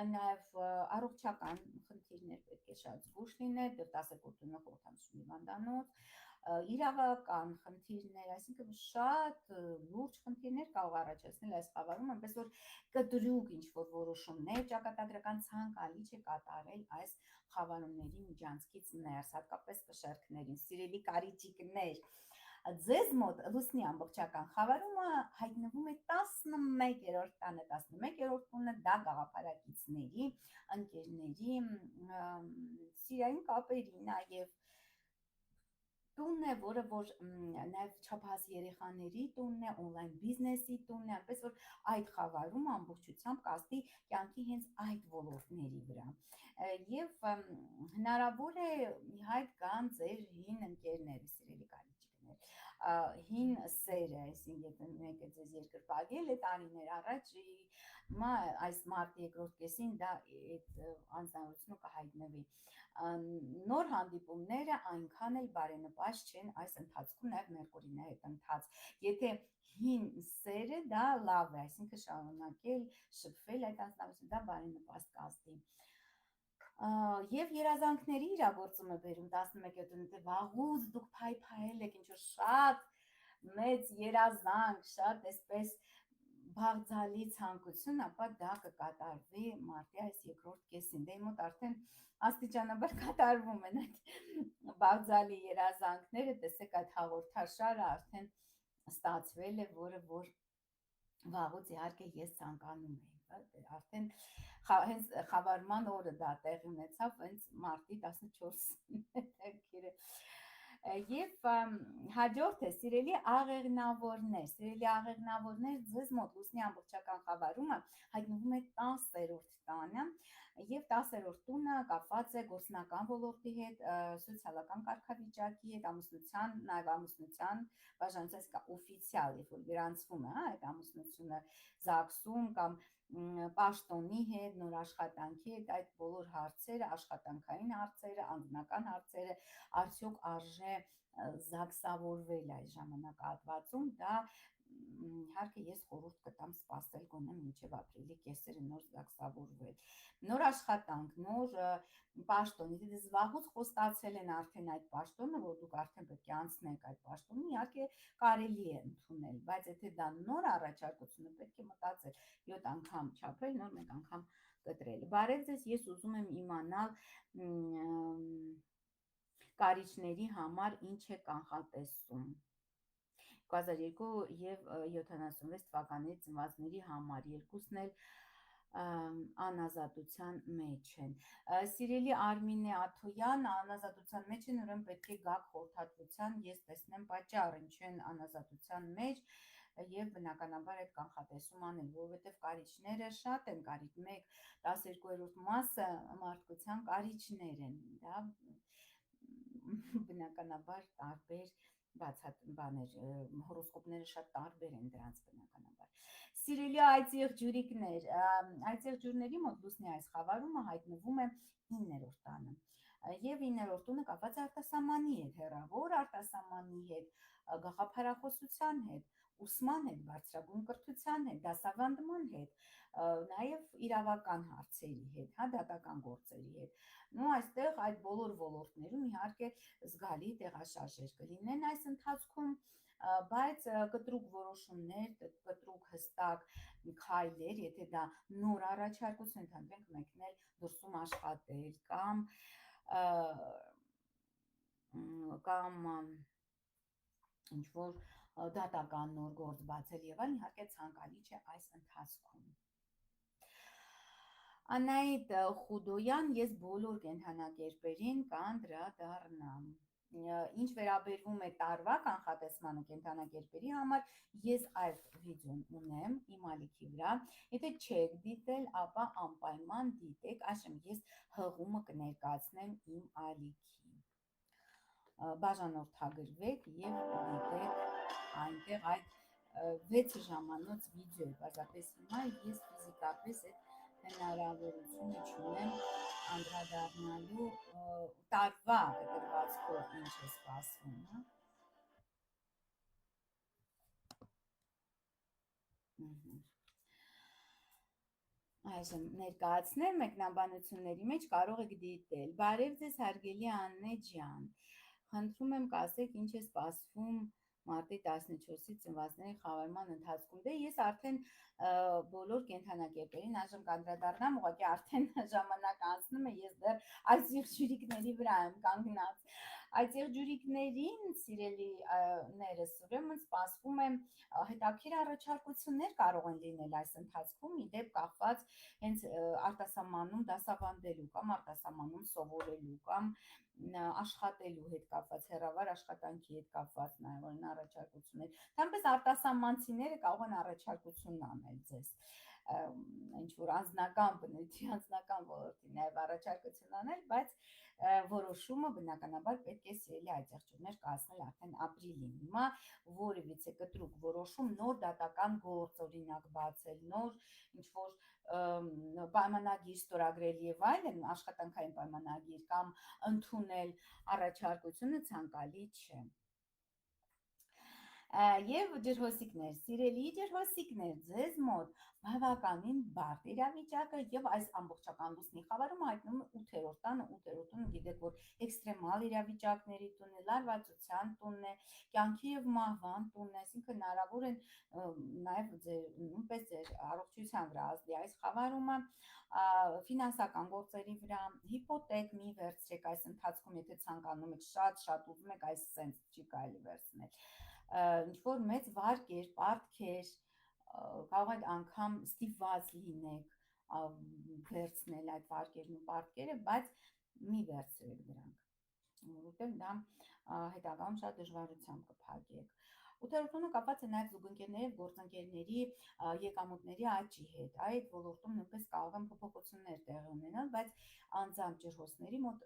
նաև առողջական խնդիրներ պետք է շատ զգուշ լինել, 12-րդ տունը խորհրդանշում հիվանդանոց, իրավական խնդիրներ, այսինքն շատ լուրջ խնդիրներ կարող առաջացնել այս խավարում, այնպես որ կտրուկ ինչ-որ որոշումներ ճակատագրական ցանկալի չէ կատարել այս խավարումների միջանցքից ներս, հատկապես կշեռքներին, սիրելի կարիճիկներ, ձեզ մոտ լուսնի ամբողջական խավարումը հայտնվում է 11-րդ տանը, 11-րդ տունը դա գաղափարակիցների, ընկերների, սիրային կապերի, նաև տունն է, որը որ նաև չափահաս երեխաների տունն է, օնլայն բիզնեսի տունն է, այնպես որ այդ խավարումը ամբողջությամբ կազդի կյանքի հենց այդ ոլորտների վրա։ Եվ հնարավոր է իհայտ կան ձեր հին ընկերները, սիրելի կարիճիկներ, հին սերը, այսինքն եթե մեկը ձեզ երկրպագել է տարիներ առաջ, հիմա այս մարտի երկրորդ կեսին դա այդ անձնավորությունը կհայտնվի։ Նոր հանդիպումները այնքան էլ բարենպաստ չեն այս ընթացքում, նաև Մերկուրին է հետ ընթաց, եթե հին սերը դա լավ է, այսինքն շարունակել, շփվել այդ անձնավորությունը, դա բարենպաստ կազդի։ Եվ երազանքների իրագործումը բերում 11-րդ տունը, վաղուց դուք փայփայել եք ինչ-որ շատ մեծ երազանք, շատ այսպես բաղձալի ցանկություն, ապա դա կկատարվի մարտի այս երկրորդ կեսին, դե մոտ արդեն աստիճանաբար կատարվում են այդ բաղձալի երազանքները, տեսեք այդ հաղորդաշարը արդեն ստացվել է, որը որ վաղուց իհարկե ես ցանկանում էի, արդեն հենց խավարման օրը դա տեղի ունեցավ, հենց մարտի 14-ին Եվ հաջորդը սիրելի աղեղնավորներ, ձեզ մոտ լուսնի ամբողջական խավարումը հայտնվում է 10-րդ տանը եւ 10-րդ տունը կապված է գործնական ոլորտի հետ, սոցիալական կարգավիճակի հետ, ամուսնության, նաեւ ամուսնության բաժանած կա օֆիցիալ, երբ որ գրանցվում է, այդ ամուսնությունը ԶԱԳՍ-ում կամ պաշտոնի հետ, նոր աշխատանքի հետ, այդ բոլոր հարցերը, աշխատանքային հարցերը, անձնական հարցերը, արդյոք արժե ԶԱԳՍավորվել այս ժամանակահատվածում, դա իհարկե ես խորհուրդ կտամ սպասել գոնե մինչև ապրիլի կեսերը նոր ԶԱԳՍավորվել, նոր աշխատանք, նոր պաշտոն, եթե զվաղուց խոստացել են արդեն այդ պաշտոնը, որ դուք արդեն պետք է անցնեք այդ պաշտոնը, իհարկե կարելի է ընդունել, բայց եթե դա նոր առաջարկությունը, պետք է մտածել 7 անգամ չափել, նոր մեկ անգամ կտրել։ Բարև ձեզ, ես ուզում եմ իմանալ կարիճների համար ինչ է կանխատեսում 2002 եւ 76 թվականների ծնվածների համար, երկուսն էլ անազատության մեջ են։ Սիրելի Արմինե Աթոյան, անազատության մեջ են, ուրեմն պետք է գաք խորհրդատվության, ես տեսնեմ պատճառ, ինչու են անազատության մեջ եւ բնականաբար այդ կանխատեսում անել, որովհետեւ կարիճները շատ են, կարիճ 1/12 մասը մարդկության կարիճներ են, դա բնականաբար տարբեր բաներ, հորոսկոպները շատ տարբեր են դրանց բնականաբար։ Սիրելի այծեղ ջուրիկներ, այծեղ ջուրների մոտ լուսնի այս խավարումը հայտնվում է 9-րդ տանը։ Եվ 9-րդ տունը կապված է արտասահմանի հետ, հեռավոր արտասահմանի հետ, գաղափարախոսության հետ, ուսման հետ, բարձրագույն կրթության հետ, դասավանդման հետ, նաև իրավական հարցերի հետ, դատական գործերի հետ։ Նու այստեղ այդ բոլոր ոլորտներում իհարկե զգալի տեղաշարժեր կլինեն այս ընթացքում, բայց կտրուկ որոշումներ, կտրուկ հստակ քայլեր, եթե դա նոր առաջարկություն ընդհանրենք մեկնել դրսում աշխատել կամ ինչ որ դատական նոր գործ բացել եւ այլն, իհարկե ցանկալի չէ այս ընթացքում։ Անահիտ Խուդոյան, ես բոլոր կենդանակերպերին կանդրադառնամ։ Ինչ վերաբերվում է տարվա կանխատեսմանը կենդանակերպերի համար, ես այդ վիդեոն ունեմ իմ ալիքի վրա, եթե չեք դիտել, ապա անպայման դիտեք, այժմ ես հղումը կներկայացնեմ իմ ալիքի, բաժանորդագրվեք և դիտեք այնտեղ այդ 6 ժամանոց վիդեո է, պարզապես հիմա ես ֆիզիկապես այդ հնարավորությունը չունեմ անդրադառնալու տարվա կտրվածքով ինչ է սպասվում, Այժմ ներկայացնել մեկնաբանությունների մեջ կարող եք դիտել։ Բարև ձեզ հարգելի Աննե ջան, խնդրում եմ կասեք ինչ է սպասվում մարտի 14-ից ծնվածների խավարման ընթացքում։ Դե ես արդեն բոլոր կենդանակերպերին այժմ կանդրադառնամ, ուղղակի արդեն ժամանակ անցնում է, ես դեռ այս եղջյուրիկների վրա եմ կանգնած։ Այդ եղջյուրիկներին, սիրելիներս, ուրեմն սպասվում է հետաքրքիր առաջարկություններ կարող են լինել այս ընթացքում, ի դեպ կախված հենց արտասահմանում դասավանդելու կամ արտասահմանում սովորելու կամ աշխատելու հետ կապված, հեռավար աշխատանքի հետ կապված նաև են առաջարկություններ։ Թամպես արտասահմանցիները կարող են առաջարկություն անել ձեզ, ինչ որ անձնական բնույթի, անձնական ոլորտի նաև առաջարկություն անել, բայց որոշումը բնականաբար պետք է սիրելի այդ եղջյուրներ կայացնել արդեն ապրիլին։ Հիմա որևիցե կտրուկ որոշում, նոր դատական գործ օրինակ բացել, նոր ինչ որ պայմանագիր ստորագրել եւ այլն, աշխատանքային պայմանագիր կամ ընդունել առաջարկությունը ցանկալի չէ։ Եվ ջրհոսիկներ, սիրելի ջրհոսիկներ, ձեզ մոտ բավականին բարդ իրավիճակը եւ այս ամբողջական լուսնի խավարումը հայտնվում է 8-րդ տանը, 8-րդ տունը գիտեք որ էքստրեմալ իրավիճակների տունն է, լարվածության տունն է, կյանքի եւ մահվան տունն է, այսինքն հնարավոր են նաեւ նույնպես ձեր առողջության վրա ազդի այս խավարումը, ֆինանսական գործերի վրա, հիպոթեք մի վերցրեք այս ընթացքում, եթե ցանկանում եք շատ ուզում եք այս սենց չի կարելի վերցնել, ինչ որ մեծ վարկեր, պարտքեր, կարող եք անգամ ստիպված լինեք վերցնել այդ վարկերն ու պարտքերը, բայց մի վերցրեք դրանք, որովհետև դա հետագայում շատ դժվարությամբ կփակեք։ 8-րդ տունը կապված է նաև զուգընկերների և գործընկերների եկամուտների աճի հետ։ Այդ ոլորտում նույնպես կարող են փոփոխություններ տեղի ունենալ, բայց անձամբ ջրհոսների մոտ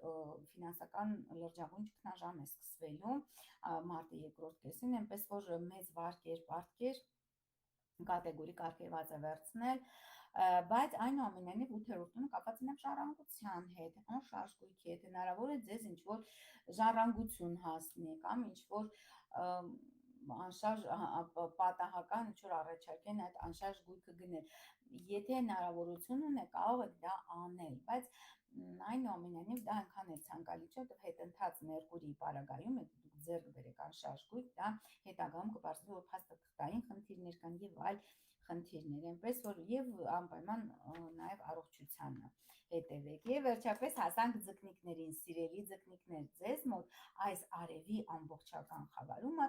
ֆինանսական լրջագույն ճգնաժամ է սկսվելու մարտի երկրորդ կեսին, այնպես որ մեծ վարկեր, պարտքեր կատեգորիկ արգելված է վերցնել, բայց այնուամենայնիվ 8-րդ տունը կապված է ժառանգության հետ, անշարժ գույքի հետ, հնարավոր է ձեզ ինչ-որ ժառանգություն հասնի կամ ինչ-որ անշարժ պատահական ինչ-որ առաջարկեն այդ անշարժ գույքը գնել, եթե հնարավորություն ունեք, կարող եք դա անել, բայց այնուամենայնիվ դա այնքան է ցանկալի չէ, որտեղ հետընթաց Մերկուրիի պարագայում եք դուք ձեռք բերեք անշարժ գույք, դա հետագայում կպարզվի, որ փաստաթղթային խնդիրներ կան եւ այլ խնդիրներ, այնպես որ եւ անպայման նաեւ առողջությանը հետևեք։ Եվ վերջապես հասանք ձկնիկներին, սիրելի ձկնիկներ, ձեզ մոտ այս արևի ամբողջական խավարումը,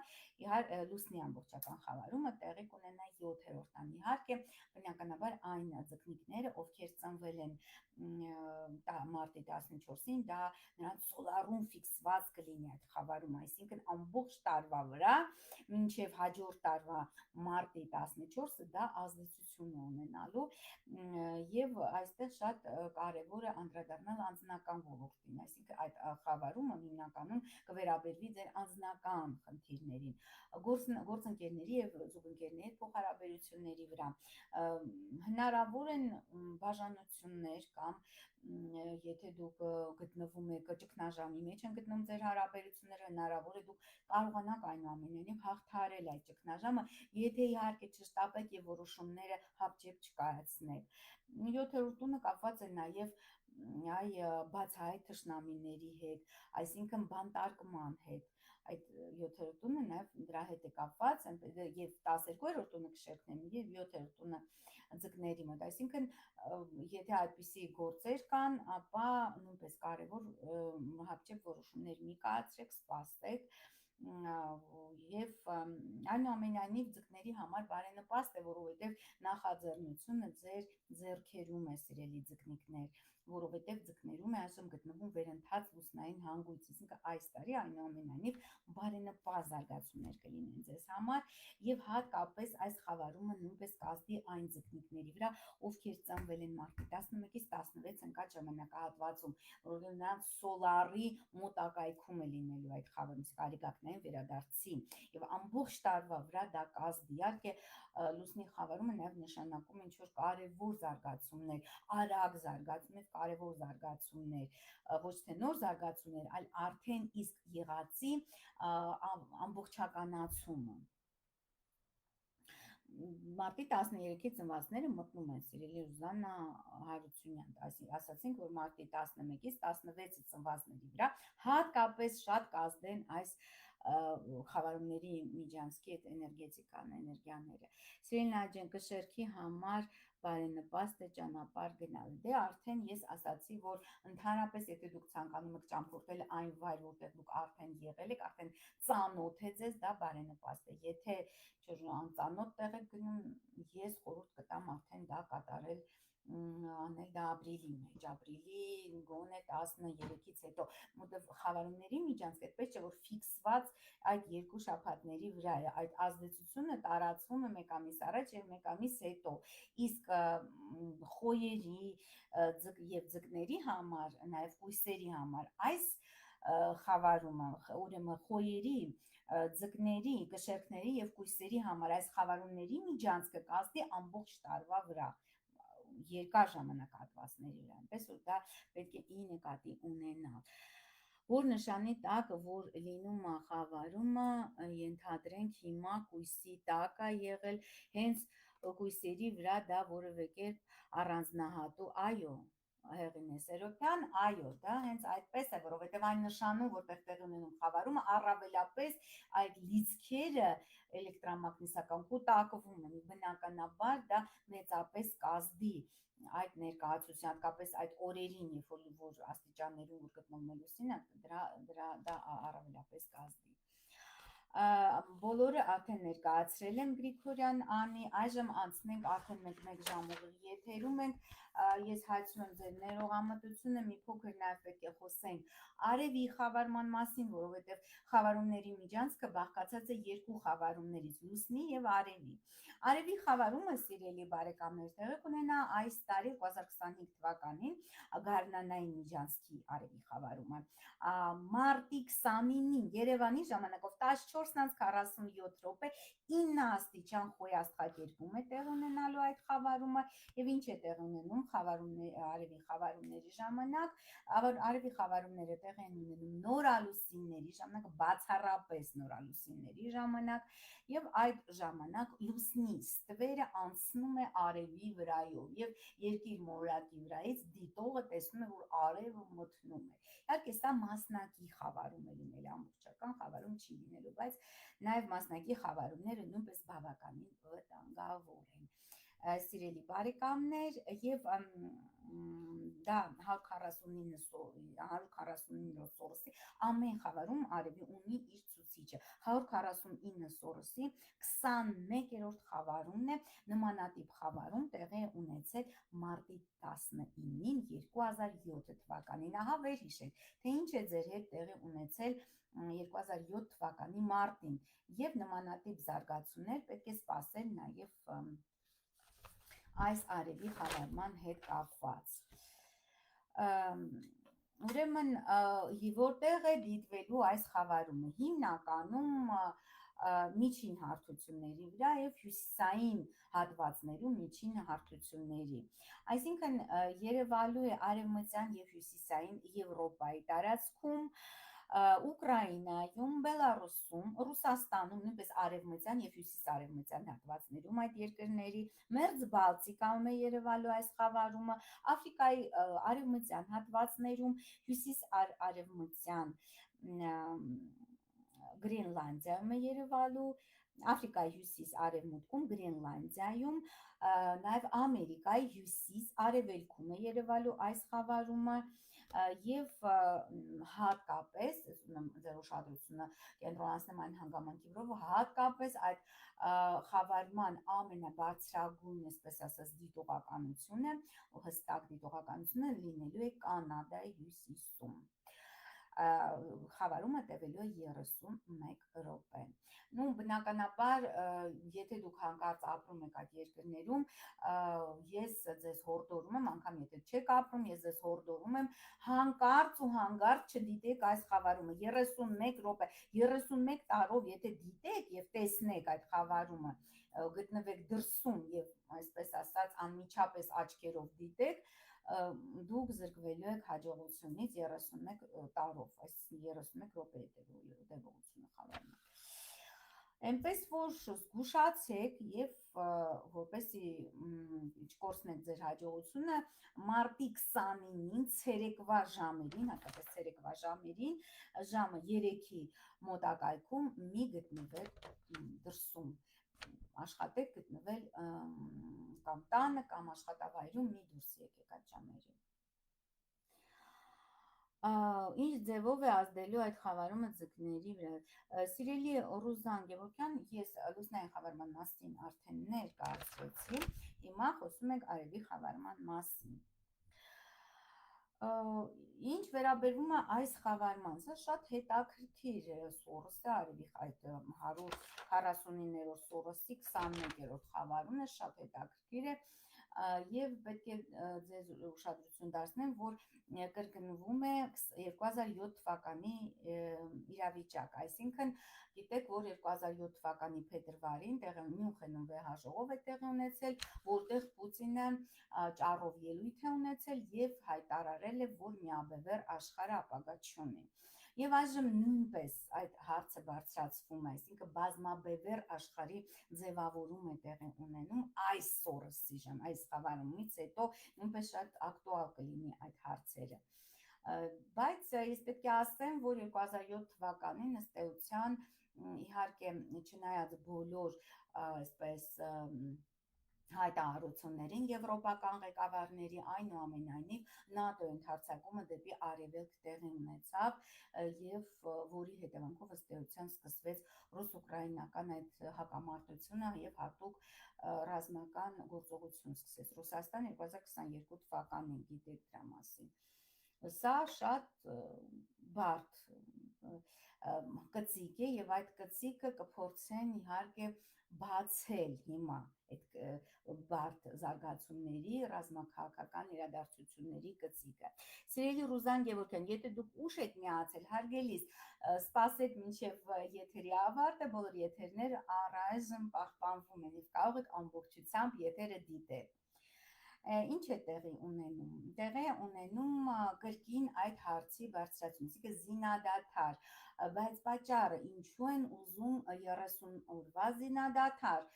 լուսնի ամբողջական խավարումը տեղի կունենա 7-րդ տան։ Իհարկե, բնականաբար այն ձկնիկները, ովքեր ծնվել են մարտի 14-ին, դա նրանց սոլարում ֆիքսված կլինի այդ խավարումը, այսինքն ամբողջ տարվա վրա, մինչև հաջորդ տարվա մարտի 14-ը դա ազդեցություն է ունենալու եւ այստեղ շատ կարեւոր է անդրադառնալ անձնական ոլորտին, այսինքն այդ խավարումը հիմնականում կվերաբերվի ձեր անձնական խնդիրներին, գործընկերների եւ զուգընկերների փոխհարաբերությունների վրա, հնարավոր են բաժանություններ կամ եթե դուք գտնվում եք ճգնաժամի մեջ են գտնվում ձեր հարաբերությունները, հնարավոր է դուք կարողանաք այնուամենայնիվ հաղթահարել այդ ճգնաժամը, եթե իհարկե չշտապեք եւ որոշումները հապճեպ չկայացնեք։ 7-րդ տունը կապված է նաեւ բացահայտ թշնամիների հետ, այսինքն բանտարկման հետ, այդ 7-րդ տունը նաև դրա հետ է կապված, եւ 12-րդ տունը քշերքների եւ 7-րդ տունը ձկների մոտ, այսինքն եթե այդպիսի գործեր կան, ապա նույնպես կարևոր հապճեպ որոշումներ մի կայացրեք, սպասեք եւ այնուամենայնիվ ձկների համար բարենպաստ է, որովհետեւ նախաձեռնությունը ձեր ձեռքերում է, սիրելի ձկնիկներ, որովհետև ձկներում է այսօր գտնվում վերընթաց լուսնային հանգույց, այսինքն այս տարի այնուամենայնիվ բարենպաստ զարգացումներ կլինեն ձեզ համար եւ հատկապես այս խավարումը նույնպես կազդի այն ձկնիկների վրա, ովքեր ծնվել են մարտի 11-ից 16 ընկած ժամանակահատվածում, որովհետեւ նրանց սոլարի մոտակայքում է լինելու այդ խավարում, կարիգակնային վերադարձի եւ ամբողջ տարվա վրա դա կազդի, իհարկե լուսնի խավարումը նաև նշանակում ինչ որ կարևոր զարգացումներ, արագ զարգացումներ, կարևոր զարգացումներ, ոչ թե նոր զարգացումներ, այլ արդեն իսկ եղածի ամբողջականացումը։ Մարտի 13-ի ծնվածները մտնում են, սիրելի Ռուզաննա Հարությունյան, ասացինք, որ մարտի 11-ից 16-ի ծնվածների վրա հատկապես շատ կազդեն այս խավարումների միջանցքի այդ էներգետիկան, էներգիաները։ Սիրելի Նաջեն, կշերքի համար բարենպաստ է ճանապարհ գնալ։ Դե արդեն ես ասացի, որ ընդհանրապես եթե դուք ցանկանում եք ճամփորդել այն վայր, որտեղ դուք արդեն եղել եք, արդեն ծանոթ է ձեզ, դա բարենպաստ է։ Եթե անծանոթ տեղ եք գնում, ես խորհուրդ կտամ արդեն դա կատարել անել դա ապրիլի մեջ, ապրիլի գոնե 13-ից հետո, որտեղ խավարումների միջանցք այդպես չէ, որ ֆիքսված այդ 2 շաբաթների վրա է, այդ ազդեցությունը տարածվում է 1 ամիս առաջ եւ 1 ամիս հետո, իսկ խոյերի եւ ձկների համար, նաեւ կույսերի համար այս խավարումը, ուրեմն խոյերի, ձկների, կշերքների եւ կույսերի համար այս խավարումների միջանցքը կազդի ամբողջ տարվա վրա, երկար ժամանակահատվածների վրա, այնպես որ դա պետք է ի նկատի ունենալ, որ նշանի տակ, որ լինում է խավարումը, ենթադրենք հիմա կույսի տակ է եղել, հենց կույսերի վրա դա որևէ կերպ առանձնահատու, այո, Հեղինե Սերոբյան, այո, դա հենց այդպես է, որովհետև այն նշանում, որտեղ տեղի ունենում խավարումը, առավելապես այդ լիցքերը էլեկտրամագնիսական կուտակվում են, բնականաբար դա մեծապես կազդի այդ ներկայացուցիչ, հատկապես այդ օրերին, երբ որ աստիճաններում որ գտնվում է լուսինը, դա առավելապես կազդի։ Բոլորը արդեն ներկայացրել եմ Գրիգորյան Անի, այժմ անցնենք արդեն 1 ժամ ուղիղ եթերում ենք, ես հայցնում եմ ձեր ներողամտությունը, մի փոքր նաև պետք է խոսենք արևի խավարման մասին, որովհետև խավարումների միջանցքը բաղկացած է 2 խավարումներից՝ լուսնի եւ արևի։ Արևի խավարումը, սիրելի բարեկամներ, տեղի կունենա այս տարի 2025 թվականին գարնանային միջանցքի արևի խավարումը։ Մարտի 29-ին Երևանի ժամանակով 14:47 րոպե 9 աստիճան խոյ աստղակերպում է տեղ ունենալու այդ խավարումը եւ ինչ է տեղ ունենում արևի խավարումների ժամանակ, արևի խավարումները տեղ են ունենում նորալուսինների ժամանակ, բացառապես նորալուսինների ժամանակ եւ այդ ժամանակ լուսնի ստվերը անցնում է արևի վրայով եւ երկիր մոլորակի վրայից դիտողը տեսնում է, որ արևը մթնում է։ Իհարկե սա մասնակի խավարում է լինել, ամբողջական խավարում չի լինելու, բայց նաև մասնակի խավարումները նույնպես բավականին վտանգավոր են, սիրելի բարեկամներ, եւ դա 149 սորոսի ամեն խավարում արևի ունի իր ցուցիչը, 149 սորոսի 21-րդ խավարումն է, նմանատիպ խավարում տեղի ունեցել մարտի 19-ին 2007 թվականին, ահա վերհիշեք, թե ինչ է ձեր հետ տեղի ունեցել 2007 թվականի մարտին եւ նմանատիպ զարգացումներ պետք է սպասել նաեւ այս արևի խավարման հետ կապված։ Ուրեմն որտեղ է դիտվելու այս խավարումը, հիմնականում միջին հարթությունների վրա եւ հյուսիսային հատվածներում միջին հարթությունների, այսինքն երևալու է արևմտյան եւ հյուսիսային Եվրոպայի տարածքում, Ուկրաինայում, Բելարուսում, Ռուսաստանում, նույնպես արևմտյան եւ հյուսիսարևմտյան հատվածներում այդ երկրների, Մերձ Բալտիկայում է երևալու այս խավարումը, Աֆրիկայի արևմտյան հատվածներում, հյուսիսարևմտյան Գրենլանդիայում է երևալու, Աֆրիկայի հյուսիս-արևմուտքում, Գրենլանդիայում, նաև Ամերիկայի հյուսիս-արևելքում է երևալու այս խավարումը եւ հատկապես, ասում եմ, ձեր ուշադրությունը կենտրոնացնեմ այն հանգամանքի վրա, որ հատկապես այդ խավարման ամենաբարձրագույն, այսպես ասած, դիտողականությունը, հստակ դիտողականությունը լինելու է Կանադայի հյուսիսում, խավարումը տևելու է 31 րոպե։ Ну, բնականաբար, եթե դուք հանկարծ ապրում եք այդ երկրներում, ես ձեզ հորդորում եմ, անգամ եթե չեք ապրում, ես ձեզ հորդորում եմ հանկարծ ու հանկարծ չդիտեք այս խավարումը 31 րոպե, 31 տարով եթե դիտեք եւ տեսնեք այդ խավարումը, գտնվեք դրսում եւ այսպես ասած անմիջապես աչքերով դիտեք, դուք զրկվելու եք հաջողությունից 31 տարով, այս 31 րոպեի տևողությունը խավարում։ Այնպես որ զգուշացեք եւ որպեսզի չկորցնեք ձեր հաջողությունը, մարտի 29-ին ցերեկվա ժամերին, հատկապես ցերեկվա ժամերին, ժամը 3-ի մոտակայքում մի գտնվեք դրսում, աշխատեք գտնվել կամ տանը կամ աշխատավայրում, մի դուրս եկեք այդ ժամերին։ Ինչ ձևով է ազդելու այդ խավարումը ձկների վրա։ Սիրելի Ռուզան Գևորգյան, ես լուսնային խավարման մասին արդեն ներկայացրեցի, հիմա խոսում ենք արևի խավարման մասին։ Ինչ վերաբերվում է այս խավարման, սա շատ հետաքրքիր Սորոսը, արևի այդ 149-րդ Սորոսի 21-րդ խավարումն է, շատ հետաքրքիր է եւ պետք է ձեզ ուշադրություն դարձնեմ, որ կրկնվում է 2007 թվականի իրավիճակ, այսինքն գիտեք, որ 2007 թվականի փետրվարին Մյունխենում վեհաժողով է տեղի ունեցել, որտեղ Պուտինը ճառով ելույթ է ունեցել եւ հայտարարել է, որ միաբևեռ աշխարհը ապագա չունի։ Եվ այժմ նույնպես այդ հարցը բարձրացվում է, այսինքն բազմաբևեռ աշխարհի ձևավորում է տեղի ունենում այս Սորոսի ժամ, այս խավարումից հետո նույնպես շատ ակտուալ կլինի այդ հարցերը։ Բայց ես պետք է ասեմ, որ 2007 թվականին ըստ էության, իհարկե, չնայած բոլոր այսպես հայտարարություններին եվրոպական ղեկավարների, այնուամենայնիվ ՆԱՏՕ ընդարձակումը դեպի արևելք տեղի ունեցավ եւ որի հետևանքով ըստ էության սկսվեց ռուս-ուկրաինական այդ հակամարտությունը եւ հատուկ ռազմական գործողություն սկսեց Ռուսաստան 2022 թվականին, գիտեք դրա մասին։ Սա շատ բարդ կծիկ է եւ այդ կծիկը կփորձեն իհարկե բացել հիմա այդ բարդ զարգացումների, ռազմաքաղաքական իրադարձությունների կծիկը։ Սիրելի Ռուզան Գևորգյան, եթե դուք ուշ եք միացել, հարգելիս, սպասեք մինչև եթերի ավարտը, բոլոր եթերները առայժմ պահպանվում են եւ կարող եք ամբողջությամբ եթերը դիտել։ Ինչ է տեղի ունենում։ Տեղի է ունենում կրկին այդ հարցի բարձրացում, այսինքն զինադադար, բայց պատճառը ինչու են ուզում 30 օրվա զինադադար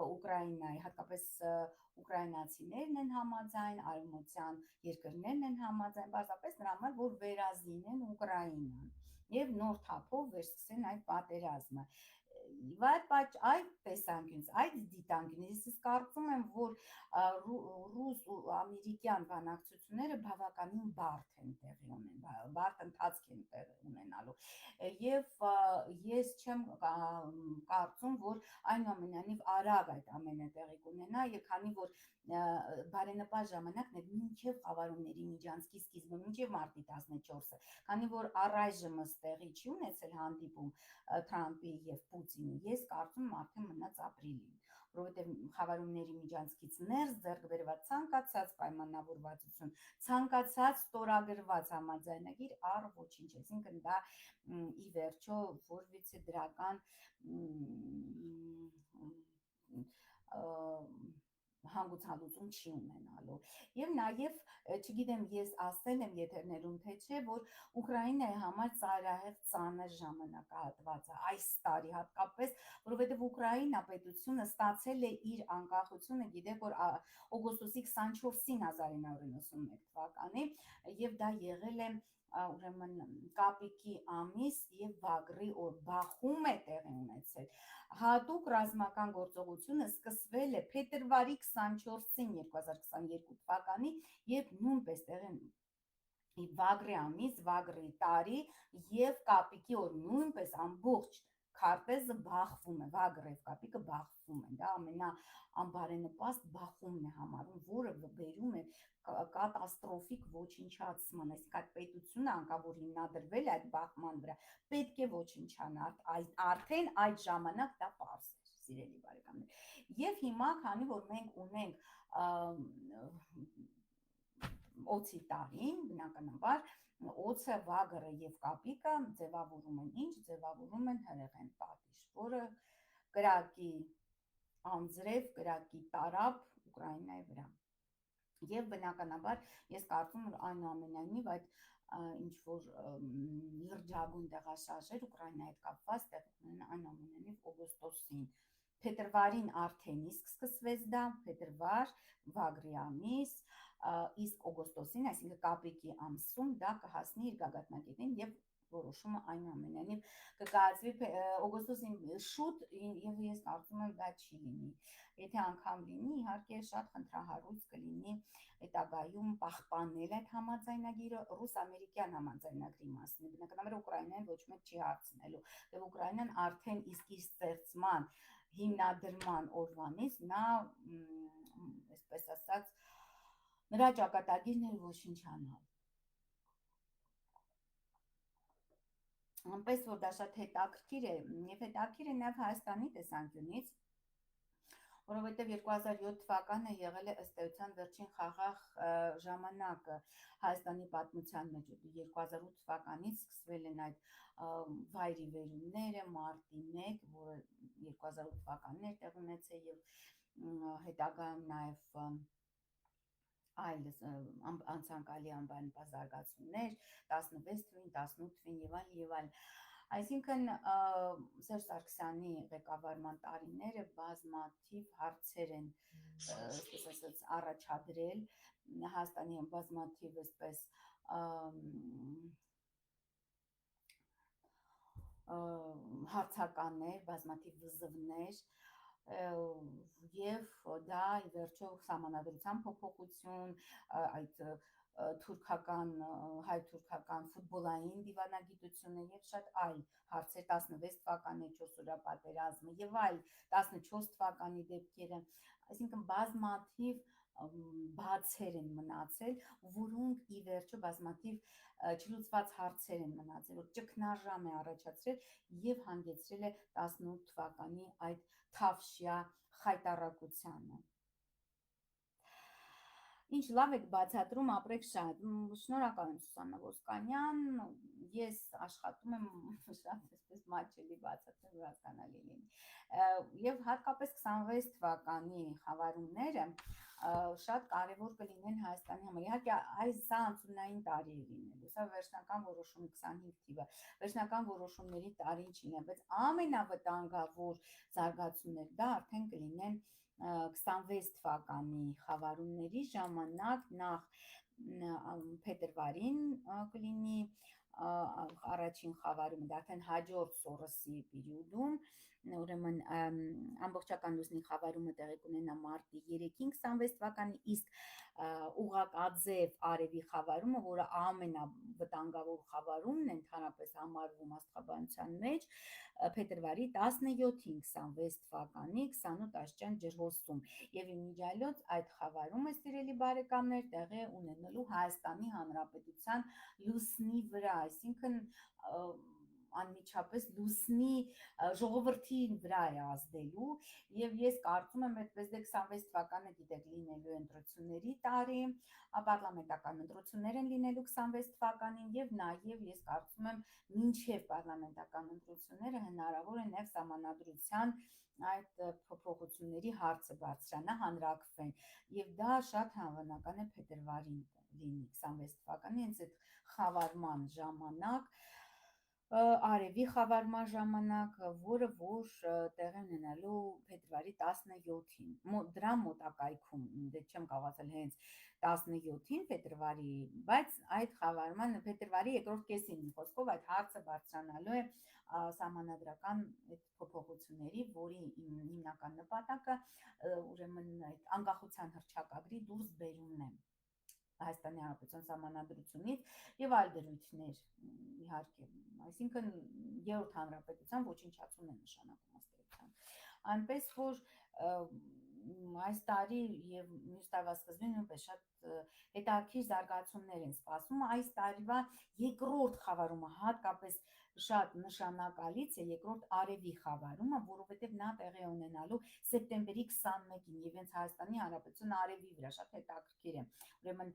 Ուկրաինայի, հատկապես ուկրաինացիներն են համաձայն, արևմտյան երկրներն են համաձայն, պարզապես նրա համար, որ վերազինեն Ուկրաինան եւ նոր թափով վերսկսեն այդ պատերազմը։ Այդ տեսանկյունից, այդ դիտանկյունից ես կարծում եմ, որ ռուս ու ամերիկյան բանակցությունները բավականին բարդ են տեղի ունեն, բարդ ընթացք են տեղի ունենալու եւ ես չեմ կարծում, որ այնուամենայնիվ արագ այդ ամենը տեղի կունենա եւ քանի որ բարենպաստ ժամանակն է մինչև խավարումների միջանցքի սկիզբը, մինչև մարտի 14-ը, քանի որ առայժմ տեղի չի ունեցել հանդիպում Թրամփի եւ Պուտինի, ես կարծում եմ արդեն մնաց ապրիլին, որովհետեւ խավարումների միջանցքից ներս ձեռք բերված ցանկացած պայմանավորվածություն, ցանկացած ստորագրված համաձայնագիր առ ոչինչ, այսինքն դա ի վերջո որևիցե դրական հանգուցալուծում չի ունենալու։ Եվ նաև, չգիտեմ, ես ասել եմ եթերներում թե չէ, որ Ուկրաինայի համար ծայրահեղ ծանր ժամանակահատված է այս տարի հատկապես, որովհետև Ուկրաինա պետությունը ստացել է իր անկախությունը, գիտեք, որ օգոստոսի 24-ին 1991 թվականի, եւ դա եղել է ուրեմն կապիկի ամիս եւ վագրի օր բախում է տեղի ունեցել։ Հատուկ ռազմական գործողությունը սկսվել է փետրվարի 24-ին 2022 թվականի եւ նույնպես տեղի վագրի ամիս, վագրի տարի եւ կապիկի օր նույնպես ամբողջ քարտեզը բախվում է, վագրը եւ կապիկը բախվում են, դա ամենաանբարենպաստ բախումն է համարում, որը բերում է կատաստրոֆիկ ոչնչացման, այսինքն այդ պետությունը անկամ որ հիմնադրվել է այդ բախման վրա, պետք է ոչնչանա, արդեն այդ ժամանակ դա պարզ էր, սիրելի բարեկամներ։ Եվ հիմա, քանի որ մենք ունենք օծի տարին, բնականաբար օծը, վագրը եւ կապիկը ձևավորում են ինչ, ձևավորում են հրեղեն պատիժ, որը կրակի անձրև, կրակի տարապ Ուկրաինայի վրա։ Եվ բնականաբար ես կարծում եմ այնուամենայնիվ այդ ինչ որ լրջագույն տեղաշարժեր Ուկրաինայի հետ կապված տեղի ունեն այնուամենայնիվ օգոստոսին, փետրվարին արդեն իսկ սկսվեց դա, փետրվար, վագրի ամիս, իսկ օգոստոսին, այսինքն կապիկի ամսում դա կհասնի իր գագաթնակետին եւ որոշումը այնուամենայնիվ կկայացվի օգոստոսին շուտ եւ ես կարծում եմ դա չի լինի։ Եթե անգամ լինի, իհարկե շատ խնդրահարույց կլինի հետագայում պահպանել այդ համաձայնագիրը ռուս-ամերիկյան համաձայնագրի մասին։ Բնականաբար Ուկրաինան ոչ մեկ չի հարցնելու, եւ Ուկրաինան արդեն իսկ իր ստեղծման հիմնադրման օրվանից նա, այսպես ասած, նրա ճակատագիրն էր ոչնչանալ։ Այնպես որ դա շատ հետաքրքիր է, եւ հետաքրքիր է նաեւ Հայաստանի տեսանկյունից, որովհետեւ 2007 թվականը եղել է ըստ էության վերջին խաղաղ ժամանակը Հայաստանի պատմության մեջ, 2008 թվականից սկսվել են այդ վայրի վերումները, մարտի 1, որը 2008 թվականն էր տեղ ունեցել եւ հետագայում նաեւ այլ անցանկալի անբարենպաստ զարգացումներ 16 թվին, 18 թվին եւ այլն։ Այսինքն Սերժ Սարգսյանի ղեկավարման տարիները բազմաթիվ հարցեր են, այսպես ասած, առաջադրել Հայաստանի բազմաթիվ այսպես հարցականներ, բազմաթիվ վզվներ, եւ դա ի վերջո սահմանադրության փոփոխություն, այդ թուրքական, հայ-թուրքական ֆուտբոլային դիվանագիտությունը եւ շատ այլ հարցեր 16 թվականի 4-օրյա պատերազմը եւ այլ 14 թվականի դեպքերը, այսինքն բազմաթիվ բացեր են մնացել, որոնք ի վերջո բազմաթիվ չլուծված հարցեր են մնացել, որ ճգնաժամ է առաջացրել եւ հանգեցրել է 18 թվականի այդ թավշյա խայտառակությանը։ Ինչ լավ եք բացատրում, ապրեք շատ։ Շնորհակալ եմ Սուսաննա Ոսկանյան, ես աշխատում եմ շատ այսպես մատչելի բացատրել, որ հասկանալի լինի։ Եվ հատկապես 26 թվականի խավարումները շատ կարևոր կլինեն Հայաստանի համար։ Իհարկե, սա անցումնային տարի է լինելու, սա վերջնական որոշում 25 թիվը, վերջնական որոշումների տարին չի լինի, բայց ամենավտանգավոր զարգացումներ դա արդեն կլինեն 26 թվականի խավարումների ժամանակ, նախ փետրվարին կլինի առաջին խավարումը, դա արդեն հաջորդ սորոսի պերիոդում, ուրեմն ամբողջական լուսնի խավարումը տեղի կունենա մարտի 3-ին 26 թվականի, իսկ ուղղակաձև արևի խավարումը, որը ամենավտանգավոր խավարումն է ընդհանրապես համարվում աստղաբանության մեջ, փետրվարի 17-ին 26 թվականի 28 աստիճան ջրհոսում, եւ իմիջիայլոց այդ խավարումը, սիրելի բարեկամներ, տեղի է ունենալու Հայաստանի Հանրապետության լուսնի վրա, այսինքն անմիջապես լուսնի ժողովրդի վրա է ազդելու եւ ես կարծում եմ այդպես դե 26 թվականը գիտեք լինելու ընտրությունների տարի, պարլամենտական ընտրություններ են լինելու 26 թվականին եւ նաեւ ես կարծում եմ մինչեւ պարլամենտական ընտրությունները հնարավոր է նաեւ սահմանադրության այդ փոփոխությունների հարցը բարձրանա, հանրակրվեն եւ դա շատ հավանական է փետրվարին լինի 26 թվականի հենց այդ խավարման ժամանակ արևի խավարման ժամանակ, որը որ տեղի ունենալու փետրվարի 17-ին, դրա մոտակայքում, դե չեմ կարողացել հենց 17-ին փետրվարի, բայց այդ խավարման փետրվարի երկրորդ կեսին, խոսքով այդ հարցը բարձրանալու է սահմանադրական այդ փոփոխությունների, որի հիմնական նպատակը ուրեմն այդ անկախության հռչակագրի դուրս բերումն է Հայաստանի Հանրապետության սահմանադրությունից եւ այլ դրույթներ իհարկե, այսինքն երրորդ հանրապետության ոչնչացում է նշանակում ըստ էության։ Այնպես որ այս տարի եւ մյուս տարվա սկզբին նույնպես շատ հետաքրքիր զարգացումներ են սպասվում։ Այս տարվա երկրորդ խավարումը հատկապես շատ նշանակալից է երկրորդ արևի խավարումը, որովհետև նա տեղի է ունենալու սեպտեմբերի 21-ին եւ հենց Հայաստանի Հանրապետության արևի վրա շատ հետաքրքիր է։ Ուրեմն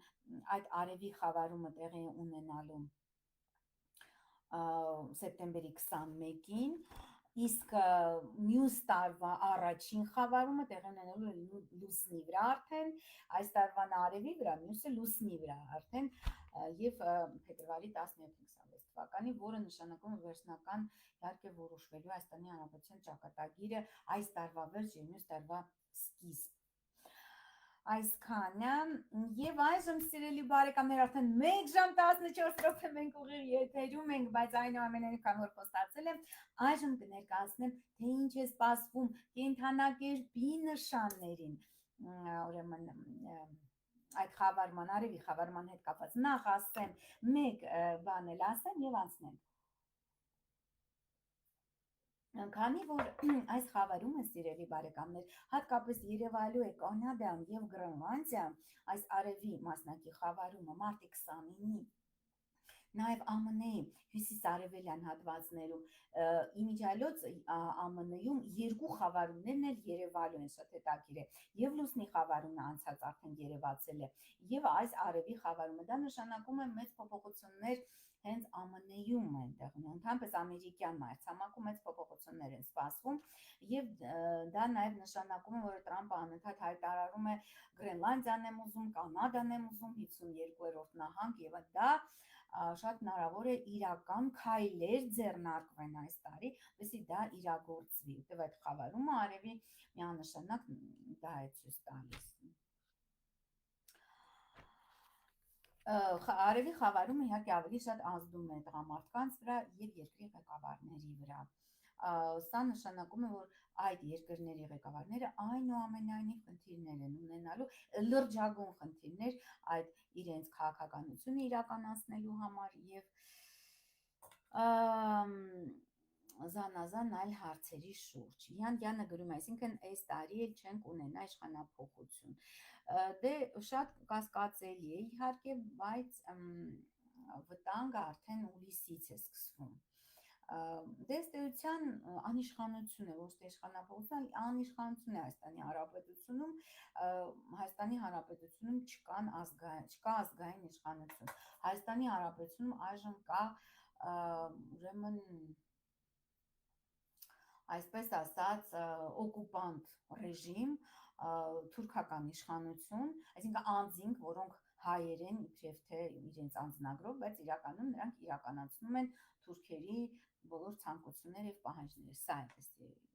այդ արևի խավարումը տեղի է ունենալու սեպտեմբերի 21-ին, իսկ մյուս տարվա առաջին խավարումը տեղի ունենալու լուսնի վրա արդեն, այս տարվան արևի վրա, մյուսը լուսնի վրա արդեն եւ փետրվարի 17-ին 26 թվականի, որը նշանակում է վերջնական իհարկե որոշվելու Հայաստանի Հանրապետության ճակատագիրը այս տարվա վերջ եւ մյուս տարվա սկիզբ։ Այսքանը եւ այժմ սիրելի բարեկամներ արդեն 1 ժամ 14 րոպե մենք ուղիղ եթերում ենք, բայց այնուամենայնիվ քան որ խոստացել եմ, այժմ կներկայացնեմ թե ինչ է սպասվում կենդանակերպի նշաններին, ուրեմն այդ խավարման, արևի խավարման հետ կապված նախ ասեմ մեկ բան էլ ասեմ եւ անցնեմ։ Քանի որ այս խավարումը սիրելի բարեկամներ հատկապես երևալու է Կանադան եւ Գրենլանդիա, այս արևի մասնակի խավարումը մարտի 29-ի նաև ԱՄՆ-ի հյուսիսարևելյան հատվածներում իմիջիայլոց ԱՄՆ-ում երկու խավարումներն էլ երևալու են, շատ հետաքրքիր է, եւ լուսնի խավարումը անցած արդեն երևացել է, եւ այս արևի խավարումը, դա նշանակում է մեծ փոփոխություններ հենց ԱՄՆ-ում են տեղի ունենում, ընդհանրապես ամերիկյան մայրցամաքում մեծ փոփոխություններ են սպասվում եւ դա նաեւ նշանակում է, որ Տրամպը անընդհատ հայտարարում է Գրենլանդիան եմ ուզում, Կանադան եմ ուզում, 52-րդ նահանգ եւ դա շատ հնարավոր է իրական քայլեր ձեռնարկվեն այս տարի, որպեսզի դա իրագործվի, որտեղ այդ խավարումը արևի միանշանակ դա է ցույց տալիս։ Արևի խավարումը իհարկե ավելի շատ ազդում է տղամարդկանց վրա եւ երկրի ղեկավարների վրա։ Սա նշանակում է, որ այդ երկրների ղեկավարները այնուամենայնիվ խնդիրներ են ունենալու, լրջագույն խնդիրներ այդ իրենց քաղաքականությունը իրականացնելու համար եւ զանազան այլ հարցերի շուրջ։ Յանը գրում է, այսինքն այս տարի էլ չենք ունենա իշխանափոխություն։ Դե շատ կասկածելի է իհարկե, բայց վտանգը արդեն հուլիսից է սկսվում։ Դե ըստ էության անիշխանություն է, ոչ թե իշխանափոխություն, անիշխանություն է Հայաստանի Հանրապետությունում, Հայաստանի Հանրապետությունում չկա ազգային իշխանություն։ Հայաստանի Հանրապետությունում այժմ կա ուրեմն այսպես ասած օկուպանտ ռեժիմ, թուրքական իշխանություն, այսինքն անձինք, որոնք հայեր են իբրև թե իրենց անձնագրով, բայց իրականում նրանք իրականացնում են թուրքերի բոլոր ցանկությունները եւ պահանջները, սա է ըստ էության։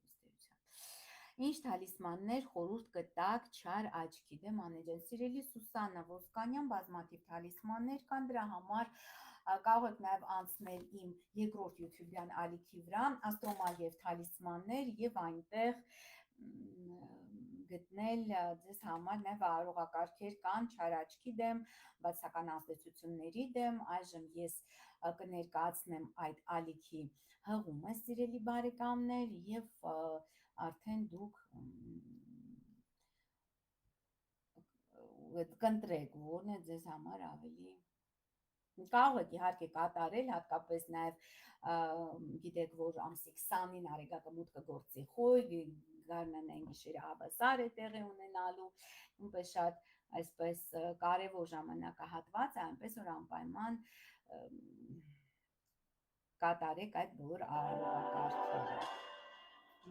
Ինչ թալիսմաններ խորհուրդ կտակ չար աչքի դեմ անեջան։ Սիրելի Սուսաննա Ոսկանյան, բազմաթիվ թալիսմաններ կան, դրա համար կարող եք նաև անցնել իմ երկրորդ YouTube-յան ալիքի վրա, աստրոմագիվ թալիսմաններ եւ այնտեղ գտնել ձեզ համար նաև արարողակարգեր կան չար աչքի դեմ, բացասական ազդեցությունների դեմ։ Այժմ ես կներկայացնեմ այդ ալիքի հղումը, սիրելի բարեկամներ, եւ արդեն դուք կընտրեք որն է ձեզ համար ավելի Կարող եք իհարկե կատարել, հատկապես նաև գիտեք, որ ամսի 20-ին արեգակը մուտքը գործի խոյ, գարնանային գիշերը հավասար է տեղի ունենալու, նույնպես շատ այսպես կարևոր ժամանակահատված է, այնպես որ անպայման կատարեք այդ բոլոր արարողակարգերը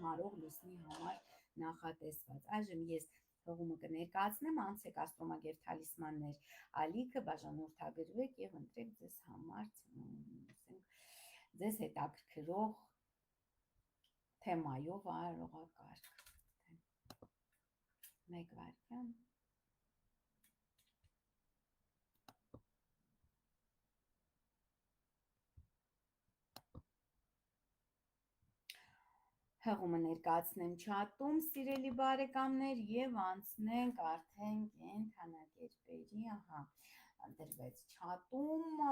մարող լուսնի համար նախատեսված։ Այժմ ես հողումը կներկայացնեմ, անցեք աստրոմագեր թալիսմաններ ալիքը, բաժանորդագրվեք եւ ընտրեք ձեզ համար, ասենք, ձեզ հետաքրքրող թեմայով արարողակարգ։ Մեկ վայրկյան։ Հղումը ներկայացնեմ չաթում, սիրելի բարեկամներ, եւ անցնենք արդեն կենթանակերպերի, ահա, դրվեց չաթում,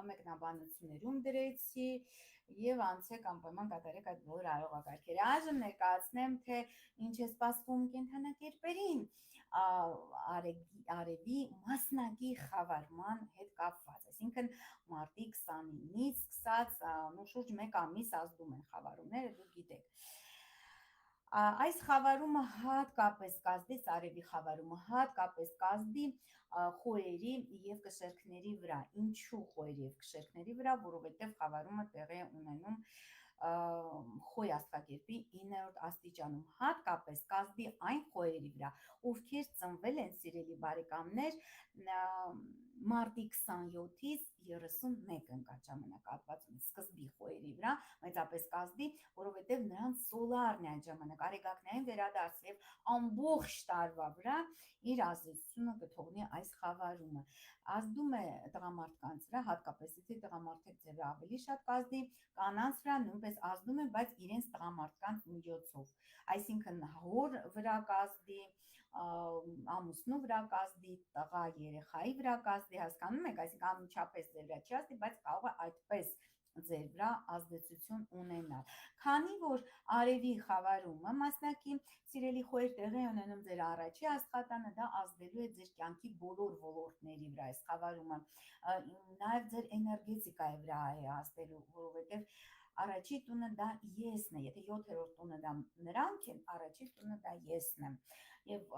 մեկնաբանություններում դրեցի եւ անցեք անպայման կատարեք այդ բոլոր արարողակարգերը։ Այժմ ներկայացնեմ, թե ինչ է սպասվում կենթանակերպերին արևի մասնակի խավարման հետ կապված, այսինքն մարտի 29-ից սկսած շուրջ 1 ամիս ազդում են խավարումները, դուք գիտեք։ Այս խավարումը հատկապես կազդի, արևի խավարումը հատկապես կազդի խոյերի եւ կշերքների վրա։ Ինչու խոյերի եւ կշերքների վրա, որովհետեւ խավարումը տեղի է ունենում խոյ աստղակերպի 9-րդ աստիճանում, հատկապես կազդի այն խոյերի վրա, ովքեր ծնվել են, սիրելի բարեկամներ, մարտի 27-ից 31 ընկած ժամանակահատվածում, սկզբի խոյերի վրա մեծապես կազդի, որովհետև նրանց սոլարն է այդ ժամանակ արեգակնային վերադարձ եւ ամբողջ տարվա վրա իր ազդեցությունը կթողնի այս խավարումը։ Ազդում է տղամարդկանց վրա, հատկապես եթե տղամարդիկ ձևը ավելի շատ կազդի, կանանց վրա նույնպես ազդում է, բայց իրենց տղամարդկանց միջոցով, այսինքն հոր վրա կազդի, ամուսնու վրա կազդի, տղա երեխայի վրա կազդի, հասկանում եք, այսինքն անմիջապես ձեր վրա չի ազդի, բայց կարող է այդպես ձեր վրա ազդեցություն ունենալ։ Քանի որ արևի խավարումը մասնակի սիրելի խոյեր տեղի ունենում ձեր առաջի աստղատանը, դա ազդելու է ձեր կյանքի բոլոր ոլորտների վրա այս խավարումը, նաև ձեր էներգետիկայի վրա է ազդելու, որովհետև առաջի տունը դա եսն է, եթե 7-րդ տունը դա նրանք են, առաջի տունը դա եսն է, եւ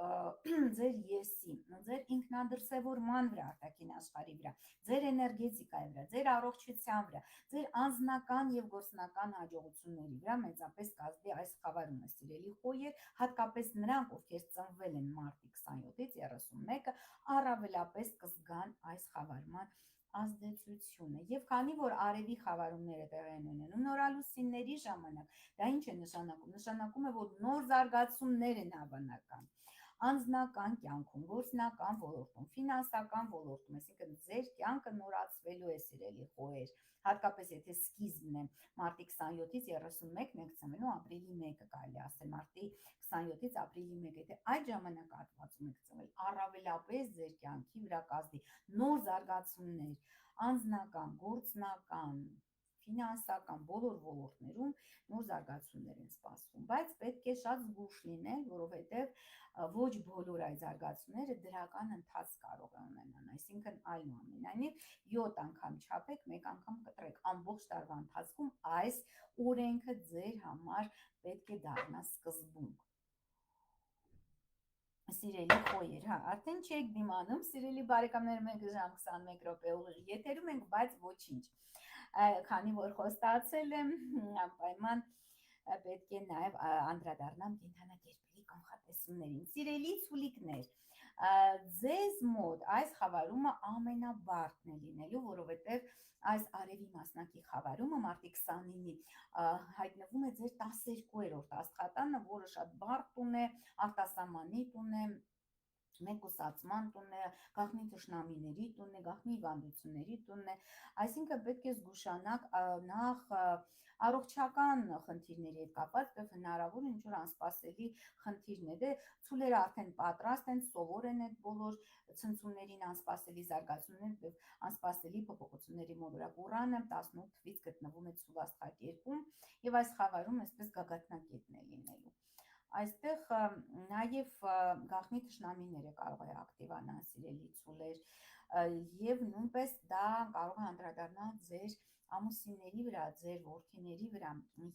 ձեր եսի, ձեր ինքնադրսևորման վրա, արտաքին աշխարհի վրա, ձեր էներգետիկայի վրա, ձեր առողջության վրա, ձեր անձնական եւ գործնական հաջողությունների վրա մեծապես կազդի այս խավարումը, սիրելի խոյեր, հատկապես նրանք, ովքեր ծնվել են մարտի 27-ից 31-ը, առավելապես կզգան այս խավարման ազդեցությունը։ Եվ քանի որ արևի խավարումները տեղի են ունենում նորալուսինների ժամանակ, դա ինչ է նշանակում։ Նշանակում է, որ նոր զարգացումներ են հավանական անձնական կյանքում, գործնական ոլորտում, ֆինանսական ոլորտում, այսինքն ձեր կյանքը նորացվելու է, սիրելի խոյեր, հատկապես եթե սկիզբն է մարտի 27-ից 31-ն եք ծնվելու, ապրիլի 1-ը կարելի ասել, մարտի 27-ից ապրիլի 1, եթե այդ ժամանակահատվածում եք ծնվել, առավելապես ձեր կյանքի վրա կազդի նոր զարգացումներ, անձնական, գործնական, ֆինանսական բոլոր ոլորտներում նոր զարգացումներ են սպասվում, բայց պետք է շատ զգուշ լինել, որովհետև ոչ բոլոր այդ զարգացումները դրական ընթաց կարող է ունենան, այսինքն այնուամենայնիվ 7 անգամ չափեք, 1 անգամ կտրեք, ամբողջ տարվա ընթացքում այս օրենքը ձեր համար պետք է դառնա սկզբունք։ Սիրելի խոյեր, հա, արդեն չեք դիմանում, սիրելի բարեկամներ, մենք ժամ 21 րոպե ուղիղ եթերում ենք, բայց ոչինչ, քանի որ խոստացել եմ, անպայման պետք է նաև անդրադառնամ կենթանակերպերի կանխատեսումներին։ Սիրելի ցուլիկներ, ձեզ մոտ այս խավարումը ամենաբարդն է լինելու, որովհետև այս արևի մասնակի խավարումը մարտի 29-ի հայտնվում է ձեր 12-րդ աստղատանը, որը շատ բարդ տուն է, արտասահմանի տուն է, մեկուսացման տունն է, գաղտնի թշնամիների տունն է, գաղտնի հիվանդությունների տունն է, այսինքն պետք է զգուշանաք նախ առողջական խնդիրների հետ կապված, եւ հնարավոր ինչ որ անսպասելի խնդիրներ է, ցուլերը արդեն պատրաստ են, սովոր են այդ բոլոր ցնցումներին, անսպասելի զարգացումներ եւ անսպասելի փոփոխությունների մոլորակ ուրանը 18 թվից գտնվում է ցուլ աստղակերպում եւ այս խավարում այսպես գագաթնակետն է լինելու։ Այստեղ նաև գաղտնի թշնամիները կարող է ակտիվանան, սիրելի ցուլեր, եւ նույնպես դա կարող է անդրադառնալ ձեր ամուսինների վրա, ձեր որդիների վրա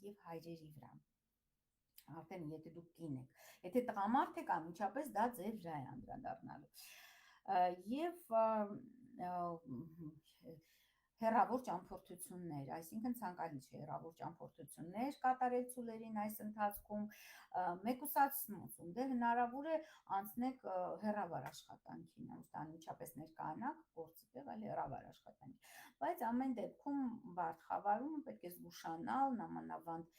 եւ հայրերի վրա։ Արդեն եթե դուք կին եք, եթե տղամարդ եք, անմիջապես դա ձեր վրա է անդրադառնալու։ Եվ հեռավոր ճամփորդություններ, այսինքն ցանկալի չէ հեռավոր ճամփորդություններ կատարել ցուլերին այս ընթացքում, մեկուսացում, դե հնարավոր է անցնեք հեռավոր աշխատանքին, անմիջապես ներկայանաք գործի տեղ, այլ հեռավոր աշխատանքի, բայց ամեն դեպքում բարդ խավարումը պետք է զգուշանալ, նամանավանդ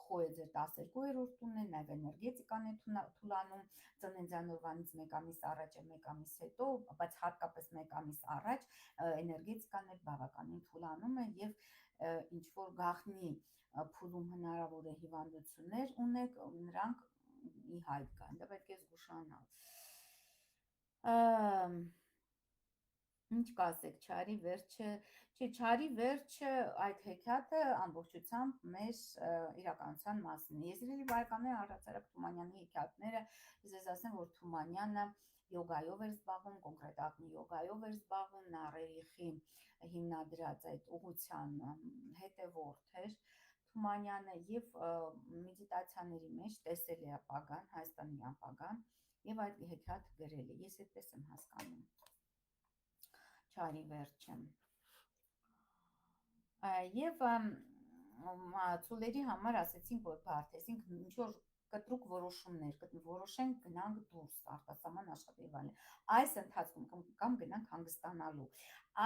խոյ է ձեր 12-րդ տունն է, նաև էներգետիկան է թուլանում, ծննդյան օրվանից մեկ ամիս առաջ եւ մեկ ամիս հետո, բայց հատկապես մեկ ամիս առաջ էներգետիկան բավականին թուլանում է եւ ինչ որ գաղտնի փուլում հնարավոր է հիվանդություններ ունեք, նրանք ի հայտ կան, դա պետք է զգուշանալ։ Ինչ կասեք, չարի վերջը, չէ, չարի վերջը այդ հեքիաթը ամբողջությամբ մեր իրականության մասին։ Եզրելի բարեկամներ, առհասարակ Թումանյանի հեքիաթները, ես ասեմ, որ Թումանյանը յոգայով էր զբաղվում, կոնկրետ ակնի յոգայով էր զբաղվում, նա Ռերիխի հիմնադրած այդ ուղղության հետևորդ էր Թումանյանը եւ մեդիտացիաների մեջ տեսել է ապագան, Հայաստանի ապագան եւ այդ հեքիաթ գրել է։ Ես այդպես եմ հասկանում չարի վերջը։ Եվ ցուլերի համար ասեցինք, որ բարդեսինք ինչ որ կտրուկ որոշումներ, որոշենք գնանք դուրս արտասահման աշխատել բանը։ Այս ընթացքում կամ գնանք հանգստանալու։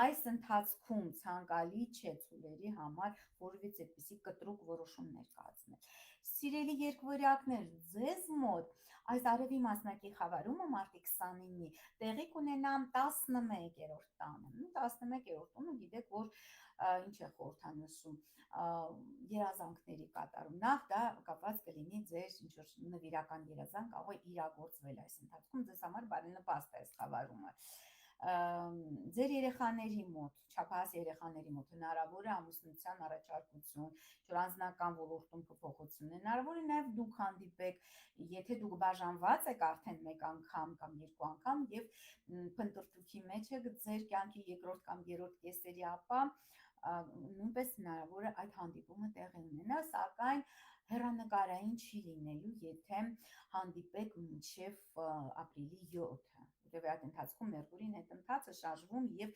Այս ընթացքում ցանկալի չէ ցուլերի համար որևիցե այդպիսի կտրուկ որոշումներ կայացնել։ Սիրելի երկվորյակներ, ձեզ մոտ այս արևի մասնակի խավարումը մարտի 29-ի տեղի կունենա 11-րդ տանը։ 11-րդ տունը գիտեք, որ ինչ է խորհրդանշում երազանքների կատարում, նախ դա կապված կլինի ձեր ինչ որ նվիրական երազանք, կարող է իրագործվել այս ընթացքում, ձեզ համար բարենպաստ է այս խավարումը։ Ձեր երեխաների մոտ, չափահաս երեխաների մոտ հնարավոր է ամուսնության առաջարկություն, անձնական ոլորտում փոփոխություն, հնարավոր է նաև դուք հանդիպեք, եթե դուք բաժանված եք արդեն մեկ անգամ կամ երկու անգամ եւ փնտրտուքի մեջ եք ձեր կյանքի երկրորդ կամ երրորդ կեսերի, ապա նույնպես հնարավոր է այդ հանդիպումը տեղի ունենա, սակայն հեռանկարային չի լինելու, եթե հանդիպեք մինչև ապրիլի 7-ը, որտեղ այդ ընթացքում Մերկուրին հետընթաց է շարժվում եւ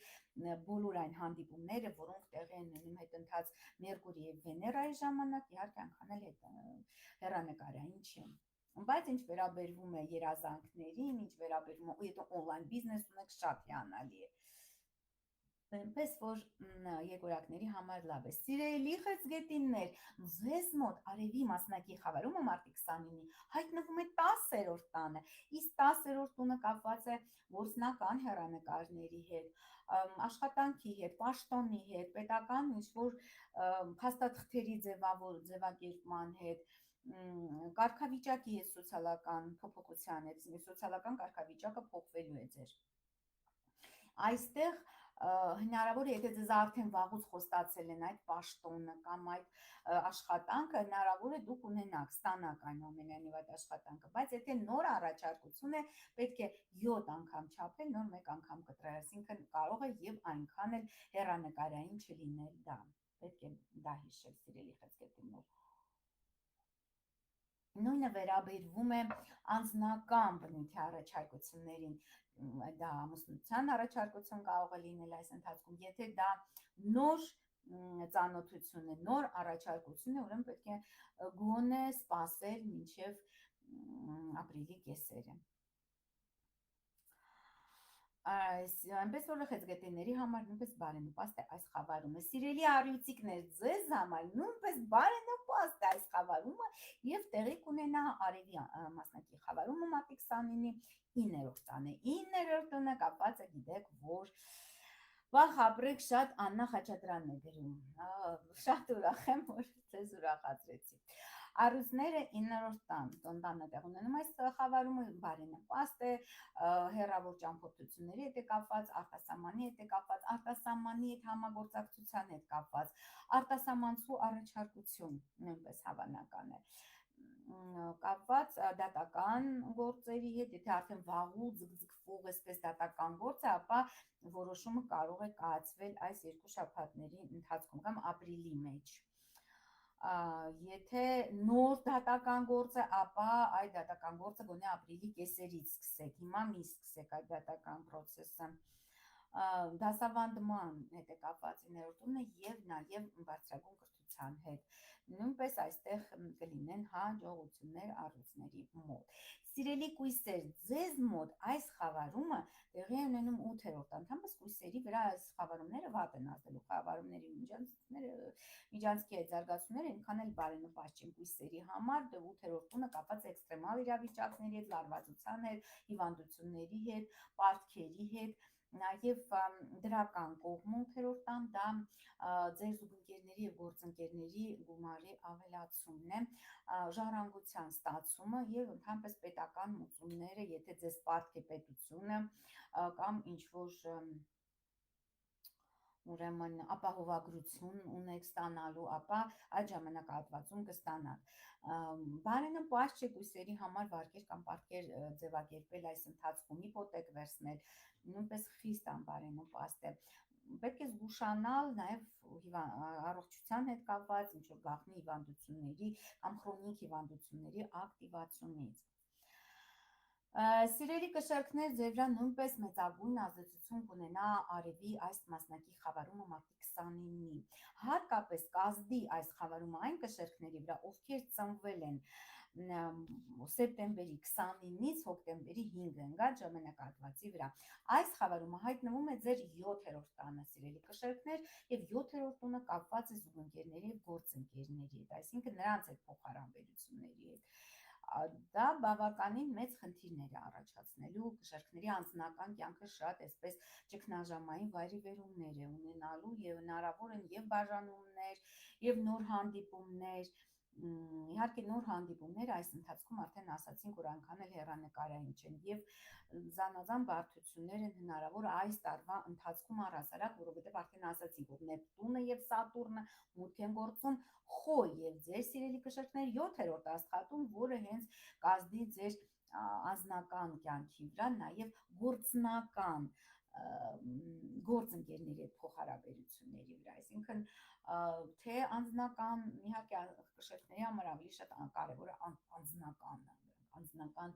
բոլոր այն հանդիպումները, որոնք տեղի են ունենում հետընթաց Մերկուրի եւ Վեներայի ժամանակ, իհարկե այնքան էլ հեռանկարային չի։ Բայց ինչ վերաբերվում է երազանքներին, ինչ վերաբերվում է եթե օնլայն բիզնես ունեք, շատ հիանալի է։ Այնպես որ երկորակների համար լավ է։ Սիրելի խեցգետիններ, ձեզ մոտ արևի մասնակի խավարումը մարտի 29-ի հայտնվում է 10-րդ տանը, իսկ 10-րդ տունը կապված է գործնական հեռանկարների հետ, աշխատանքի հետ, պաշտոնի հետ, պետական ինչ-որ փաստաթղթերի ձևակերպման հետ, կարգավիճակի հետ, սոցիալական փոփոխության հետ, սոցիալական կարգավիճակը փոխվելու է ձեր։ Այստեղ հնարավոր է, եթե ձեզ արդեն վաղուց խոստացել են այդ պաշտոնը կամ այդ աշխատանքը, հնարավոր է դուք ունենաք, ստանաք այնուամենայնիվ այդ աշխատանքը, բայց եթե նոր առաջարկություն է, պետք է 7 անգամ չափել, նոր մեկ անգամ կտրել, այսինքն կարող է եւ այնքան էլ հեռանկարային չլինել դա։ Պետք է դա հիշել, սիրելի խեցգետիններ։ Նույնը վերաբերվում է անձնական բնույթի առաջարկություններին, դա ամուսնության առաջարկություն կարող է լինել այս ընթացքում, եթե դա նոր ծանոթություն է, նոր առաջարկություն է, ուրեմն պետք է գոնե սպասել մինչև ապրիլի կեսերը։ Այնպես որ խեցգետիների համար նույնպես բարենպաստ է այս խավարումը։ Սիրելի առյուծիկներ, ձեզ համար նույնպես բարենպաստ է այս խավարումը եւ տեղի կունենա արևի մասնակի խավարումը մարտի 29-ի 9-րդ տանը։ 9-րդ տունը կապված է, գիտեք, որ վաղ ապրեք, շատ Աննա Խաչատրյանն է գրում։ Շատ ուրախ եմ, որ ձեզ ուրախացրեցի։ Առյուծները 9-րդ տանը տեղ ունենում այս խավարումը, բարենպաստ է, հեռավոր ճամփորդությունների հետ է կապված, արտասահմանի հետ է կապված, արտասահմանի հետ համագործակցության հետ կապված, արտասահմանցու առաջարկություն նույնպես հավանական է կապված դատական գործերի հետ, եթե արդեն վաղուց ձգձգվել փոփոխվող այսպես դատական գործ է, ապա որոշումը կարող է կայացվել այս 2 շաբաթների ընթացքում կամ ապրիլի մեջ։ Եթե նոր դատական գործ է, ապա այդ դատական գործը գոնե ապրիլի կեսերից սկսեք, հիմա մի սկսեք այդ դատական process-ը։ Դասավանդման հետ է կապված 9-րդ տունը եւ նաեւ բարձրագույն կրթության հետ։ Նույնպես այստեղ կլինեն հաջողություններ առյուծների մոտ։ Սիրելի կույսեր, ձեզ մոտ այս խավարումը տեղի է ունենում 8-րդ անգամս կույսերի վրա այս խավարումները վատ են ազդելու, խավարումների միջանցքի այդ զարգացումները այնքան էլ բարենպաստ չեն կույսերի համար, 8-րդ տունը կապված է էքստրեմալ իրավիճակների հետ, լարվածության հետ, հիվանդությունների հետ, պարտքերի հետ, նաև դրական կողմը 8-րդ տան դա ձեր զուգընկերների եւ գործընկերների գումարի ավելացումն է, ժառանգության ստացումը եւ ընդհանրապես պետական մուծումները, եթե ձեզ պարտք է պետությունը կամ ինչ որ ուրեմն ապահովագրություն ունեք ստանալու, ապա այդ ժամանակահատվածում կստանաք։ Բարենպաստ չէ կույսերի համար վարկեր կամ պարտքեր ձևակերպել այս ընթացքում, հիպոթեք վերցնել, նույնպես խիստ անբարենպաստ է։ Պետք է զգուշանալ նաև առողջության հետ կապված ինչ-որ գաղտնի հիվանդությունների կամ քրոնիկ հիվանդությունների ակտիվացումից։ Սիրելի կշերքներ, ձեր վրա նույնպես մեծագույն ազդեցություն կունենա արևի այս մասնակի խավարումը մարտի 29-ին։ Հատկապես կազդի այս խավարումը այն կշերքների վրա, ովքեր ծնվել են սեպտեմբերի 29-ից հոկտեմբերի 5-ը ընկած ժամանակահատվածի վրա։ Այս խավարումը հայտնվում է ձեր 7-րդ տանը, սիրելի կշերքներ, եւ 7-րդ տունը կապված է զուգընկերների եւ գործընկերների հետ, այսինքն նրանց այդ փոխհարաբերությունների հետ։ Դա բավականին մեծ խնդիրներ է առաջացնելու, կշերքների անձնական կյանքը շատ այսպես ճգնաժամային վայրիվերումներ է ունենալու եւ հնարավոր են եւ բաժանումներ եւ նոր հանդիպումներ։ Իհարկե նոր հանդիպումները այս ընթացքում արդեն ասացինք, որ այնքան էլ հեռանկարային չեն եւ զանազան բարդություններ են հնարավոր այս տարվա ընթացքում առհասարակ, որովհետեւ արդեն ասացինք, որ Նեպտունը եւ Սատուրնը մուտք են գործում Խոյ եւ ձեր սիրելի կշերքներ 7-րդ աստղատուն, որը հենց կազդի ձեր անձնական կյանքի վրա, նաև գործնական գործընկերների հետ փոխհարաբերությունների վրա, այսինքն թե անձնական, իհարկե կշերքների համար ավելի շատ կարևոր է անձնական,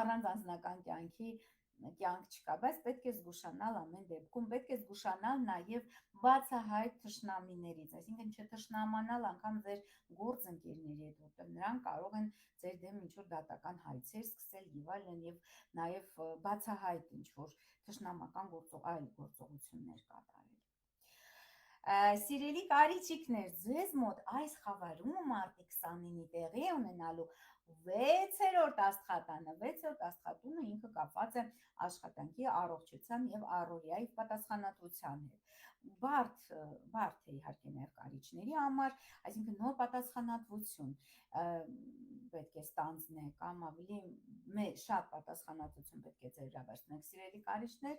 առանց անձնական կյանքի կյանք չկա, բայց պետք է զգուշանալ ամեն դեպքում, պետք է զգուշանալ նաև բացահայտ թշնամիներից, այսինքն չթշնամանալ անգամ ձեր գործընկերների հետ, որտեղ նրանք կարող են ձեր դեմ ինչ-որ դատական հայցեր սկսել եւ այլն եւ նաեւ բացահայտ ինչ-որ թշնամական այլ գործողություններ կատարել։ Սիրելի կարիճիկներ, ձեզ մոտ այս խավարումը մարտի 29-ի տեղի է ունենալու 6-րդ աստղատանը, 6-րդ աստղատունը ինքը կապված է աշխատանքի, առողջության եւ առօրյայի պատասխանատվության հետ։ Բարդ է իհարկե նաև կարիճների համար, այսինքն նոր պատասխանատվություն պետք է ստանձնեք կամ ավելի շատ պատասխանատվություն պետք է ձեր վրա վերցնեք, սիրելի կարիճներ,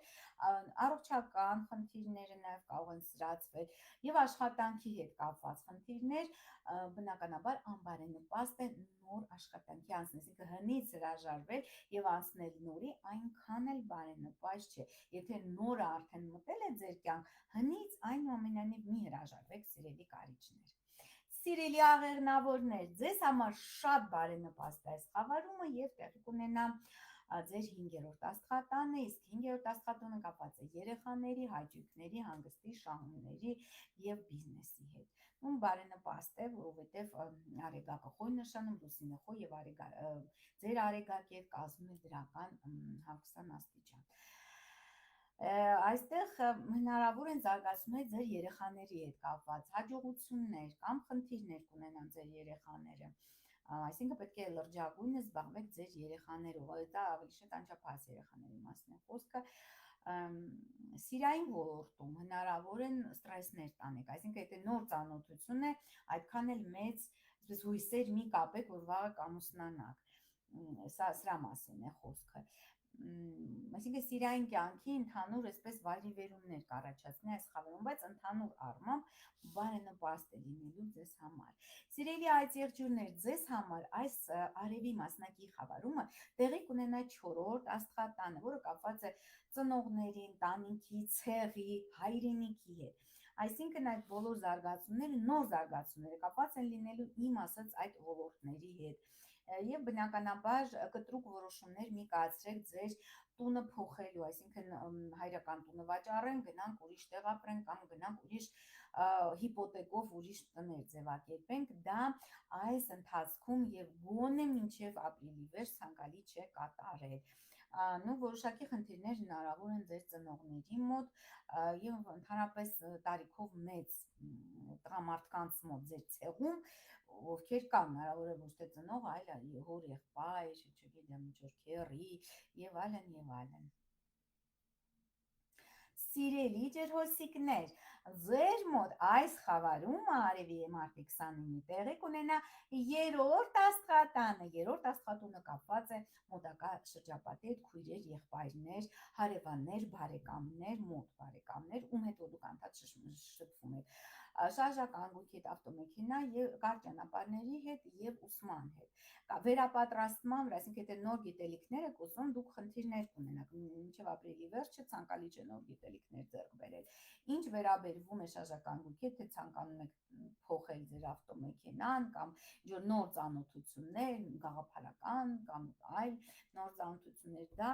առողջական խնդիրները նաև կարող են սրացվել եւ աշխատանքի հետ կապված խնդիրներ, բնականաբար անբարենպաստ է նոր աշխատանքի անցնել, այսինքն հնից հրաժարվել եւ անցնել նորի այնքան էլ բարենպաստ չէ։ Եթե նորը արդեն մտել է ձեր կյանք, հնից այնուամենայնիվ մի հրաժարվեք, սիրելի կարիճներ։ Սիրելի աղեղնավորներ, ձեզ համար շատ բարենպաստ է այս խավարումը եւ տեղի կունենա ձեր 5-րդ աստղատանը, իսկ 5-րդ աստղատունը կապված է երեխաների, հաճույքների, հանգստի, շահումների եւ բիզնեսի հետ։ Ում բարենպաստ է, որովհետեւ արեգակը Խոյ նշանում, լուսինը Խոյ եւ ձեր արեգակի հետ կազմում է դրական հանգստան աստիճան։ Այստեղ հնարավոր են զարգացումներ ձեր երեխաների հետ կապված, հաջողություններ կամ խնդիրներ կունենան ձեր երեխաները, այսինքն պետք է լրջագույնը զբաղվեք ձեր երեխաներով, դա ավելի շատ անչափահաս երեխաների մասն է խոսքը, սիրային ոլորտում հնարավոր են ստրեսներ տանեք, այսինքն եթե նոր ծանոթություն է, այդքան էլ մեծ հույսեր մի կապեք, որ վաղը կամուսնանաք, սրա մասին է խոսքը։ Այսինքն սիրային կյանքի ընդհանուր այսպես վայրիվերումներ կառաջացնի այս խավարում, բայց ընդհանուր առմամբ բարենպաստ է լինելու ձեզ համար։ Սիրելի այս եղջյուրներ, ձեզ համար այս արևի մասնակի խավարումը տեղի կունենա 4-րդ աստղատանը, որը կապված է ծնողների, ընտանիքի, ցեղի, հայրենիքի հետ։ Այսինքն այդ բոլոր զարգացումները, նոր զարգացումները կապված են լինելու իմ ասած այդ ոլորտների հետ։ Եվ բնականաբար կտրուկ որոշումներ մի կայացրեք ձեր տունը փոխելու, այսինքն հայրական տունը վաճառենք, գնանք ուրիշ տեղ ապրենք կամ գնանք ուրիշ հիպոթեկով ուրիշ տներ ձևակերպենք, դա այս ընթացքում եւ գոնե մինչեւ ապրիլի վերջ ցանկալի չէ կատարել։ Նու որոշակի խնդիրներ հնարավոր են ձեր ծնողների մոտ եւ ընդհանրապես տարիքով մեծ տղամարդկանց մոտ ձեր ցեղում, ովքեր կան, հնարավոր է ոչ թե ծնող, այլ հոր, եղբայր, չգիտեմ, ինչ որ քեռի եւ այլն եւ այլն։ Սիրելի ջրհոսիկներ, ձեր մոտ այս խավարումը արևի մարտի 29-ի տեղի կունենա 3-րդ աստղատանը։ 3-րդ աստղատունը կապված է մոտակա շրջապատի հետ, քույրեր, եղբայրներ, հարևաններ, բարեկամներ, մոտ բարեկամներ, ում հետ որ դուք անդադ շփվում եք, շարժականգույքի հետ, ավտոմեքենա եւ կարճ ճանապարհների հետ եւ ուսման հետ։ Վերապատրաստման վրա, այսինքն եթե նոր գիտելիքներ եք ուզում, դուք խնդիրներ կունենաք, մինչև ապրիլի վերջը ցանկալի չէ նոր գիտելիքներ ձեռք բերել։ Ինչ վերաբերվում է շարժականգույքի, թե ցանկանում եք փոխել ձեր ավտոմեքենան կամ ինչ-որ նոր ծանոթություններ, գաղափարական կամ այլ նոր ծանոթություններ, դա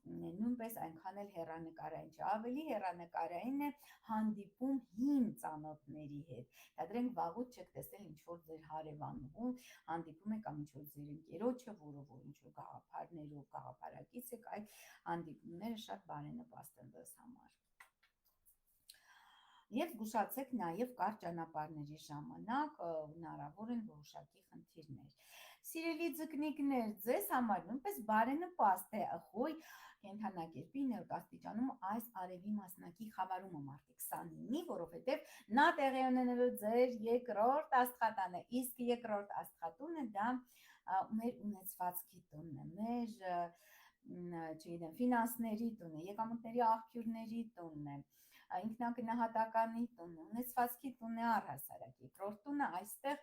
նույնպես այնքան էլ հեռանկարային չէ, ավելի հեռանկարային է հանդիպում հին ծանոթների հետ։ Դադրենք վաղուց չեք տեսել ինչ-որ ձեր հարևանու, հանդիպում եք կամ ինչ-որ ձեր ընկերոջը, որը որ ինչ-որ գաղափարներով գաղափարակից եք, այդ հանդիպումները շատ բարենպաստ են ձեզ համար։ Եվ զգուշացեք նաև կարճ ճանապարհների ժամանակ հնարավոր են որոշակի խնդիրներ։ Սիրելի ձկնիկներ, ձեզ համար նույնպես բարենպաստ է խոյ կենդանակերպի 9-րդ աստիճանում այս արևի մասնակի խավարումը մարտի 29-ի, որովհետև նա տեղի ունենելու ձեր 2-րդ աստղատանը, իսկ 2-րդ աստղատունը դա մեր ունեցվածքի տունն է, մեր չգիտեմ, ֆինանսների տունն է, եկամուտների աղբյուրների տունն է, ինքնագնահատականի տունն է, ունեցվածքի տունն է առհասարակ։ Երկրորդ տունը այստեղ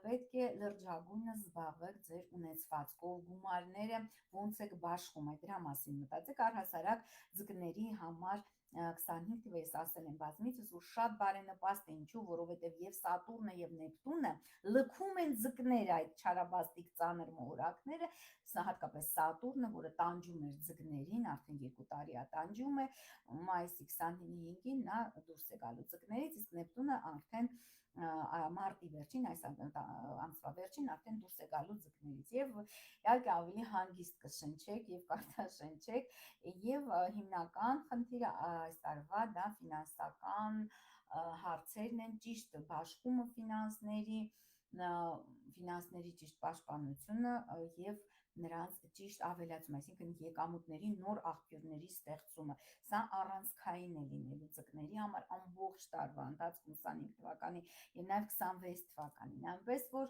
պետք է լրջագույնը զբաղվեք ձեր ունեցվածքով, գումարները ոնց եք բաշխում, այդ դրա մասին մտածեք, առհասարակ ձկների համար 25 թվը ես ասել եմ բազմիցս, որ շատ բարենպաստ է, ինչու, որովհետև եւ Սատուրնը եւ Նեպտունը լքում են ձկներ այդ չարաբաստիկ ծանր մոլորակները, սա հատկապես Սատուրնը, որը տանջում էր ձկներին, արդեն 2 տարի է տանջում է, մայիսի 29-ին նա դուրս է գալու ձկներից, իսկ Նեպտունը արդեն մարտի վերջին, այս ամսվա վերջին արդեն դուրս է գալու ձկներից եւ իհարկե ավելի հանգիստ կշնչեք եւ կարտաշնչեք եւ հիմնական խնդիրը այս տարվա դա ֆինանսական հարցերն են, ճիշտ բաշխումը ֆինանսների ճիշտ պաշտպանությունը եւ նրանց ճիշտ ավելացում, այսինքն եկամուտների նոր աղբյուրների ստեղծումը, սա առանցքային է լինելու ձկների համար ամբողջ տարվա ընթացքում 25 թվականի եւ նաեւ 26 թվականին, այնպես որ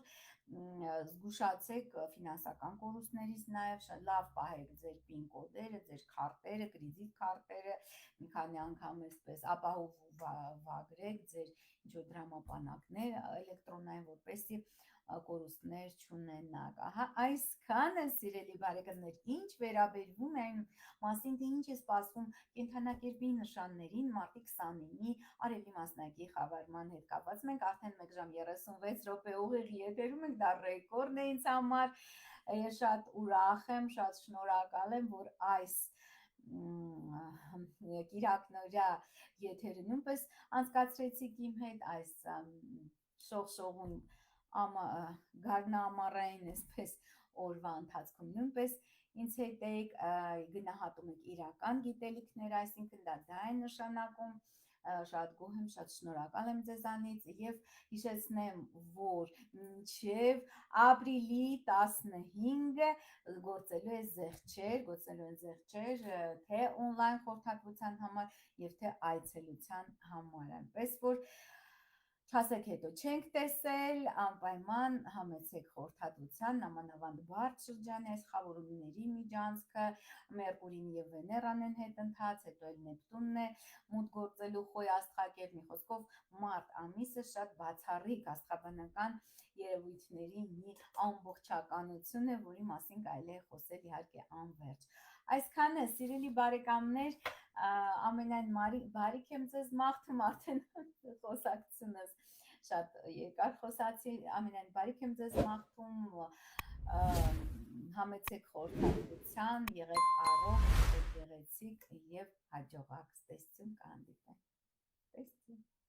զգուշացեք ֆինանսական կորուստներից, նաեւ լավ պահեք ձեր PIN կոդերը, ձեր քարտերը, կրեդիտ քարտերը, մի քանի անգամ այսպես ապահով վագրեք ձեր ինչ-որ դրամապանակներ էլեկտրոնային, որպեսզի կորուստներ չունենաք։ Ահա այսքանը, սիրելի բարեկամներ, ինչ վերաբերվում է այն մասին, թե ինչ է սպասվում կենդանակերպի նշաններին մարտի 29-ի արևի մասնակի խավարման հետ կապված։ Մենք արդեն 1 ժամ 36 րոպե ուղիղ եթերում ենք, դա ռեկորդ է ինձ համար։ Ես շատ ուրախ եմ, շատ շնորհակալ եմ, որ այս կիրակնօրյա եթերը նույնպես անցկացրեցիք իմ հետ, այս շողշողուն գարնաամառային այսպես օրվա ընթացքում նույնպես ինձ հետ եք գնահատում եք իրական գիտելիքներ, այսինքն դա է նշանակում, շատ գոհ եմ, շատ շնորհակալ եմ ձեզանից եւ հիշեցնեմ, որ մինչեւ ապրիլի 15-ը գործելու են զեղչեր, թե օնլայն խորհրդատվության համար եւ թե այցելության համար, այնպես որ Չասեք հետո չենք տեսել, անպայման համեցեք խորհրդատվության նամանավանդ բարդ շրջանի այս խավորումների միջանցքը, Մերկուրին եւ Վեներան են հետընթաց, հետո էլ Նեպտունն է մուտք գործելու խոյ աստղակերտ, մի խոսքով մարտ ամիսը շատ բացառիկ աստղաբանական երևույթների մի ամբողջականություն է, որի մասին կարելի է խոսել իհարկե անվերջ։ Այսքանը, սիրելի բարեկամներ, ամենայն բարիք եմ ձեզ մաղթում, արդեն խոսակցությունս շատ երկար խոսացի, ամենայն բարիք եմ ձեզ մաղթում, համեցեք խորհրդատվության, եղեք առողջ, եղեք գեղեցիկ եւ հաջողակ, տեսություն կհանդիպենք։ Տեսություն։